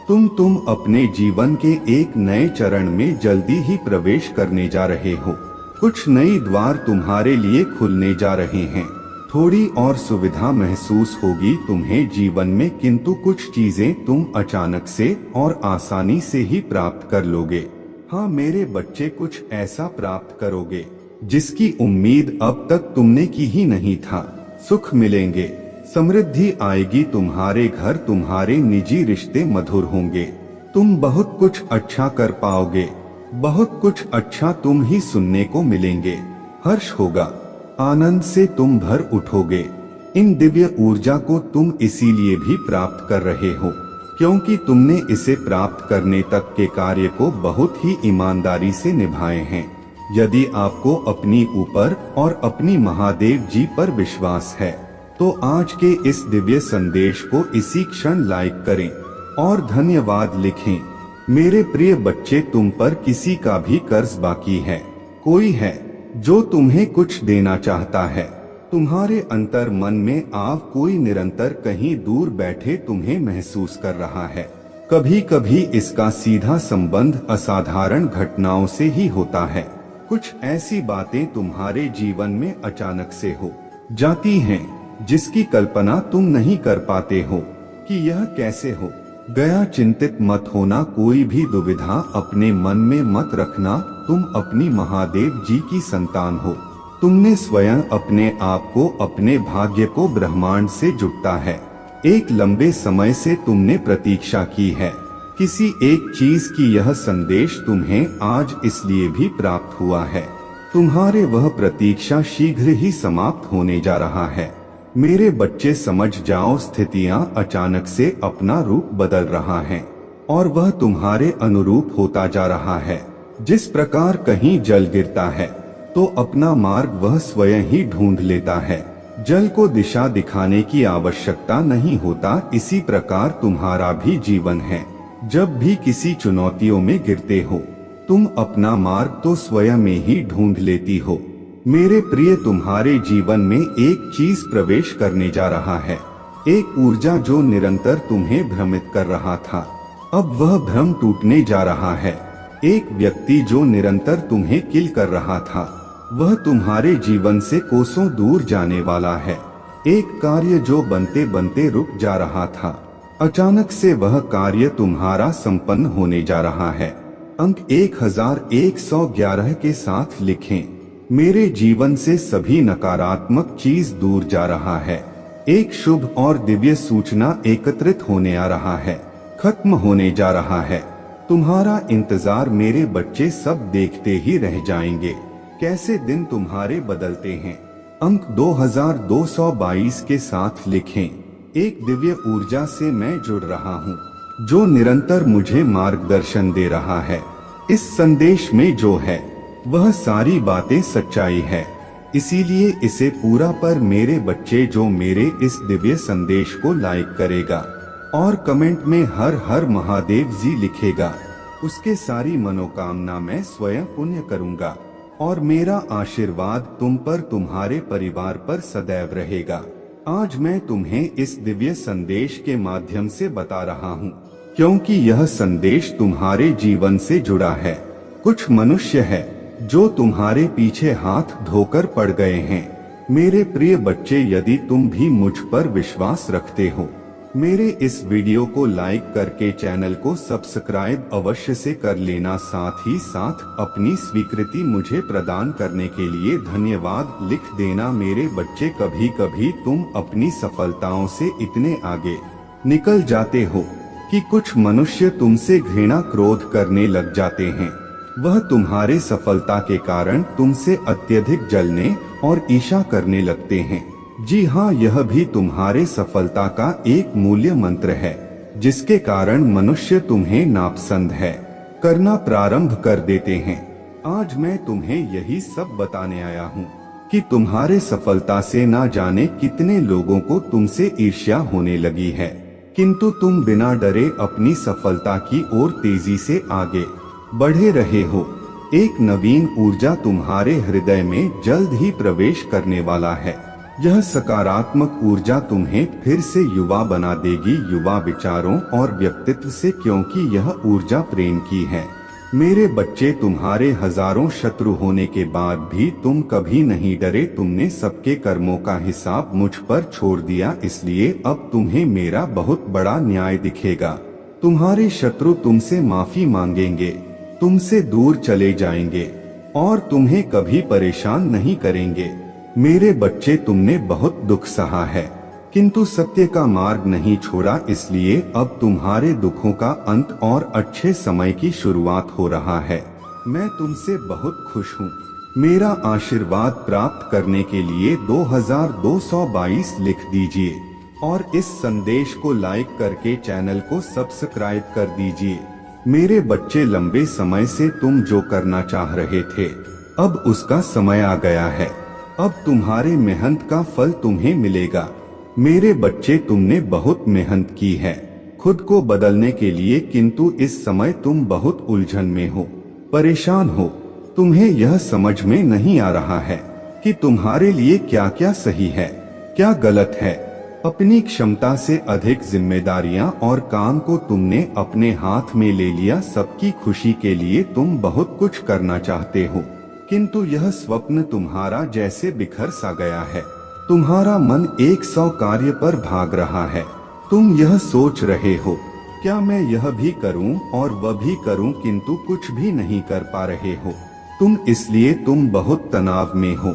तुम अपने जीवन के एक नए चरण में जल्दी ही प्रवेश करने जा रहे हो। कुछ नई द्वार तुम्हारे लिए खुलने जा रहे हैं। थोड़ी और सुविधा महसूस होगी तुम्हें जीवन में, किंतु कुछ चीजें तुम अचानक से और आसानी से ही प्राप्त कर लोगे। हाँ मेरे बच्चे, कुछ ऐसा प्राप्त करोगे जिसकी उम्मीद अब तक तुमने की ही नहीं था। सुख मिलेंगे, समृद्धि आएगी, तुम्हारे घर, तुम्हारे निजी रिश्ते मधुर होंगे। तुम बहुत कुछ अच्छा कर पाओगे, बहुत कुछ अच्छा तुम ही सुनने को मिलेंगे। हर्ष होगा, आनंद से तुम भर उठोगे। इन दिव्य ऊर्जा को तुम इसीलिए भी प्राप्त कर रहे हो क्योंकि तुमने इसे प्राप्त करने तक के कार्य को बहुत ही ईमानदारी से निभाए हैं। यदि आपको अपनी ऊपर और अपनी महादेव जी पर विश्वास है तो आज के इस दिव्य संदेश को इसी क्षण लाइक करें और धन्यवाद लिखें। मेरे प्रिय बच्चे, तुम पर किसी का भी कर्ज बाकी है? कोई है जो तुम्हें कुछ देना चाहता है? तुम्हारे अंतर मन में कोई निरंतर कहीं दूर बैठे तुम्हें महसूस कर रहा है। कभी कभी इसका सीधा संबंध असाधारण घटनाओं से ही होता है। कुछ ऐसी बातें तुम्हारे जीवन में अचानक से हो जाती हैं जिसकी कल्पना तुम नहीं कर पाते हो कि यह कैसे हो गया। चिंतित मत होना, कोई भी दुविधा अपने मन में मत रखना। तुम अपनी महादेव जी की संतान हो। तुमने स्वयं अपने आप को, अपने भाग्य को ब्रह्मांड से जुड़ता है। एक लंबे समय से तुमने प्रतीक्षा की है किसी एक चीज की। यह संदेश तुम्हें आज इसलिए भी प्राप्त हुआ है। तुम्हारे वह प्रतीक्षा शीघ्र ही समाप्त होने जा रहा है। मेरे बच्चे, समझ जाओ, स्थितियां अचानक से अपना रूप बदल रहा है और वह तुम्हारे अनुरूप होता जा रहा है। जिस प्रकार कहीं जल गिरता है तो अपना मार्ग वह स्वयं ही ढूंढ लेता है। जल को दिशा दिखाने की आवश्यकता नहीं होता। इसी प्रकार तुम्हारा भी जीवन है। जब भी किसी चुनौतियों में गिरते हो तुम अपना मार्ग तो स्वयं में ही ढूंढ लेती हो। मेरे प्रिय, तुम्हारे जीवन में एक चीज प्रवेश करने जा रहा है। एक ऊर्जा जो निरंतर तुम्हें भ्रमित कर रहा था, अब वह भ्रम टूटने जा रहा है। एक व्यक्ति जो निरंतर तुम्हें किल कर रहा था, वह तुम्हारे जीवन से कोसों दूर जाने वाला है। एक कार्य जो बनते बनते रुक जा रहा था, अचानक से वह कार्य तुम्हारा संपन्न होने जा रहा है। अंक 1111 के साथ लिखें। मेरे जीवन से सभी नकारात्मक चीज दूर जा रहा है। एक शुभ और दिव्य सूचना एकत्रित होने आ रहा है, खत्म होने जा रहा है। तुम्हारा इंतजार मेरे बच्चे सब देखते ही रह जाएंगे, कैसे दिन तुम्हारे बदलते हैं। अंक 2222 के साथ लिखें। एक दिव्य ऊर्जा से मैं जुड़ रहा हूँ जो निरंतर मुझे मार्गदर्शन दे रहा है। इस संदेश में जो है वह सारी बातें सच्चाई है, इसीलिए इसे पूरा पर मेरे बच्चे जो मेरे इस दिव्य संदेश को लाइक करेगा और कमेंट में हर हर महादेव जी लिखेगा, उसके सारी मनोकामना मैं स्वयं पुण्य करूंगा। और मेरा आशीर्वाद तुम पर, तुम्हारे परिवार पर सदैव रहेगा। आज मैं तुम्हें इस दिव्य संदेश के माध्यम से बता रहा हूँ, क्योंकि यह संदेश तुम्हारे जीवन से जुड़ा है। कुछ मनुष्य है जो तुम्हारे पीछे हाथ धोकर पड़ गए हैं। मेरे प्रिय बच्चे, यदि तुम भी मुझ पर विश्वास रखते हो, मेरे इस वीडियो को लाइक करके चैनल को सब्सक्राइब अवश्य से कर लेना। साथ ही साथ अपनी स्वीकृति मुझे प्रदान करने के लिए धन्यवाद लिख देना। मेरे बच्चे, कभी कभी तुम अपनी सफलताओं से इतने आगे निकल जाते हो कि कुछ मनुष्य तुमसे घृणा क्रोध करने लग जाते हैं। वह तुम्हारे सफलता के कारण तुमसे अत्यधिक जलने और ईर्ष्या करने लगते हैं। जी हाँ, यह भी तुम्हारे सफलता का एक मूल्य मंत्र है, जिसके कारण मनुष्य तुम्हें नापसंद है करना प्रारंभ कर देते हैं। आज मैं तुम्हें यही सब बताने आया हूँ कि तुम्हारे सफलता से ना जाने कितने लोगों को तुमसे ईर्ष्या होने लगी है, किंतु तुम बिना डरे अपनी सफलता की ओर तेजी से आगे बढ़े रहे हो। एक नवीन ऊर्जा तुम्हारे हृदय में जल्द ही प्रवेश करने वाला है। यह सकारात्मक ऊर्जा तुम्हें फिर से युवा बना देगी, युवा विचारों और व्यक्तित्व से, क्योंकि यह ऊर्जा प्रेम की है। मेरे बच्चे, तुम्हारे हजारों शत्रु होने के बाद भी तुम कभी नहीं डरे। तुमने सबके कर्मों का हिसाब मुझ पर छोड़ दिया, इसलिए अब तुम्हें मेरा बहुत बड़ा न्याय दिखेगा। तुम्हारे शत्रु तुमसे माफी मांगेंगे, तुमसे दूर चले जाएंगे और तुम्हें कभी परेशान नहीं करेंगे। मेरे बच्चे, तुमने बहुत दुख सहा है, किंतु सत्य का मार्ग नहीं छोड़ा, इसलिए अब तुम्हारे दुखों का अंत और अच्छे समय की शुरुआत हो रहा है। मैं तुमसे बहुत खुश हूँ। मेरा आशीर्वाद प्राप्त करने के लिए 2222 लिख दीजिए और इस संदेश को लाइक करके चैनल को सब्सक्राइब कर दीजिए। मेरे बच्चे, लंबे समय से तुम जो करना चाह रहे थे, अब उसका समय आ गया है। अब तुम्हारे मेहनत का फल तुम्हें मिलेगा। मेरे बच्चे, तुमने बहुत मेहनत की है खुद को बदलने के लिए, किंतु इस समय तुम बहुत उलझन में हो, परेशान हो। तुम्हें यह समझ में नहीं आ रहा है कि तुम्हारे लिए क्या क्या सही है, क्या गलत है। अपनी क्षमता से अधिक जिम्मेदारियां और काम को तुमने अपने हाथ में ले लिया। सबकी खुशी के लिए तुम बहुत कुछ करना चाहते हो, किंतु यह स्वप्न तुम्हारा जैसे बिखर सा गया है। तुम्हारा मन 100 कार्य पर भाग रहा है। तुम यह सोच रहे हो, क्या मैं यह भी करूं और वह भी करूं, किंतु कुछ भी नहीं कर पा रहे हो। इसलिए तुम बहुत तनाव में हो।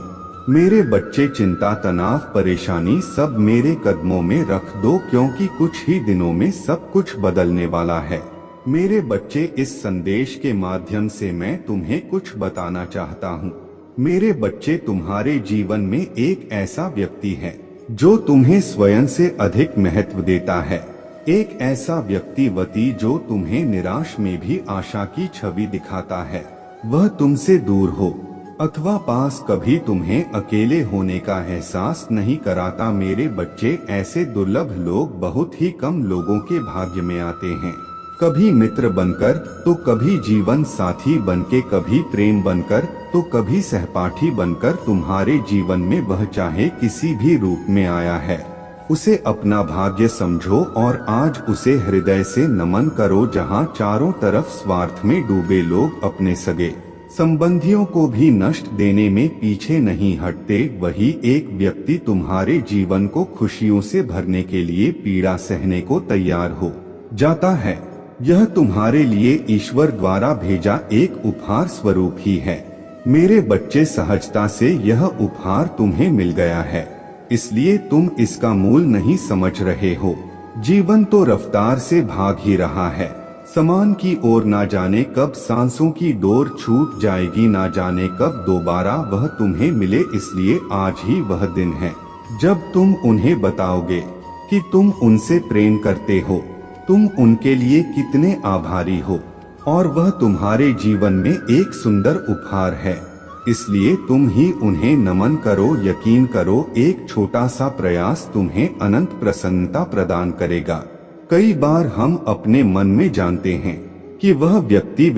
मेरे बच्चे, चिंता, तनाव, परेशानी सब मेरे कदमों में रख दो, क्योंकि कुछ ही दिनों में सब कुछ बदलने वाला है। मेरे बच्चे, इस संदेश के माध्यम से मैं तुम्हें कुछ बताना चाहता हूँ। मेरे बच्चे, तुम्हारे जीवन में एक ऐसा व्यक्ति है जो तुम्हें स्वयं से अधिक महत्व देता है। एक ऐसा व्यक्ति जो तुम्हें निराश में भी आशा की छवि दिखाता है। वह तुमसे दूर हो अथवा पास, कभी तुम्हें अकेले होने का एहसास नहीं कराता। मेरे बच्चे, ऐसे दुर्लभ लोग बहुत ही कम लोगों के भाग्य में आते हैं। कभी मित्र बनकर, तो कभी जीवन साथी बनके, कभी प्रेम बनकर, तो कभी सहपाठी बनकर। तुम्हारे जीवन में वह चाहे किसी भी रूप में आया है, उसे अपना भाग्य समझो और आज उसे हृदय से नमन करो। जहाँ चारों तरफ स्वार्थ में डूबे लोग अपने सगे संबंधियों को भी नष्ट देने में पीछे नहीं हटते, वही एक व्यक्ति तुम्हारे जीवन को खुशियों से भरने के लिए पीड़ा सहने को तैयार हो जाता है। यह तुम्हारे लिए ईश्वर द्वारा भेजा एक उपहार स्वरूप ही है। मेरे बच्चे, सहजता से यह उपहार तुम्हें मिल गया है, इसलिए तुम इसका मूल नहीं समझ रहे हो। जीवन तो रफ्तार से भाग ही रहा है। समान की ओर ना जाने कब सांसों की डोर छूट जाएगी, ना जाने कब दोबारा वह तुम्हें मिले। इसलिए आज ही वह दिन है जब तुम उन्हें बताओगे कि तुम उनसे प्रेम करते हो, तुम उनके लिए कितने आभारी हो, और वह तुम्हारे जीवन में एक सुंदर उपहार है। इसलिए तुम ही उन्हें नमन करो। यकीन करो, एक छोटा सा प्रयास तुम्हें अनंत प्रसन्नता प्रदान करेगा। कई बार हम अपने मन में जानते हैं कि वह व्यक्ति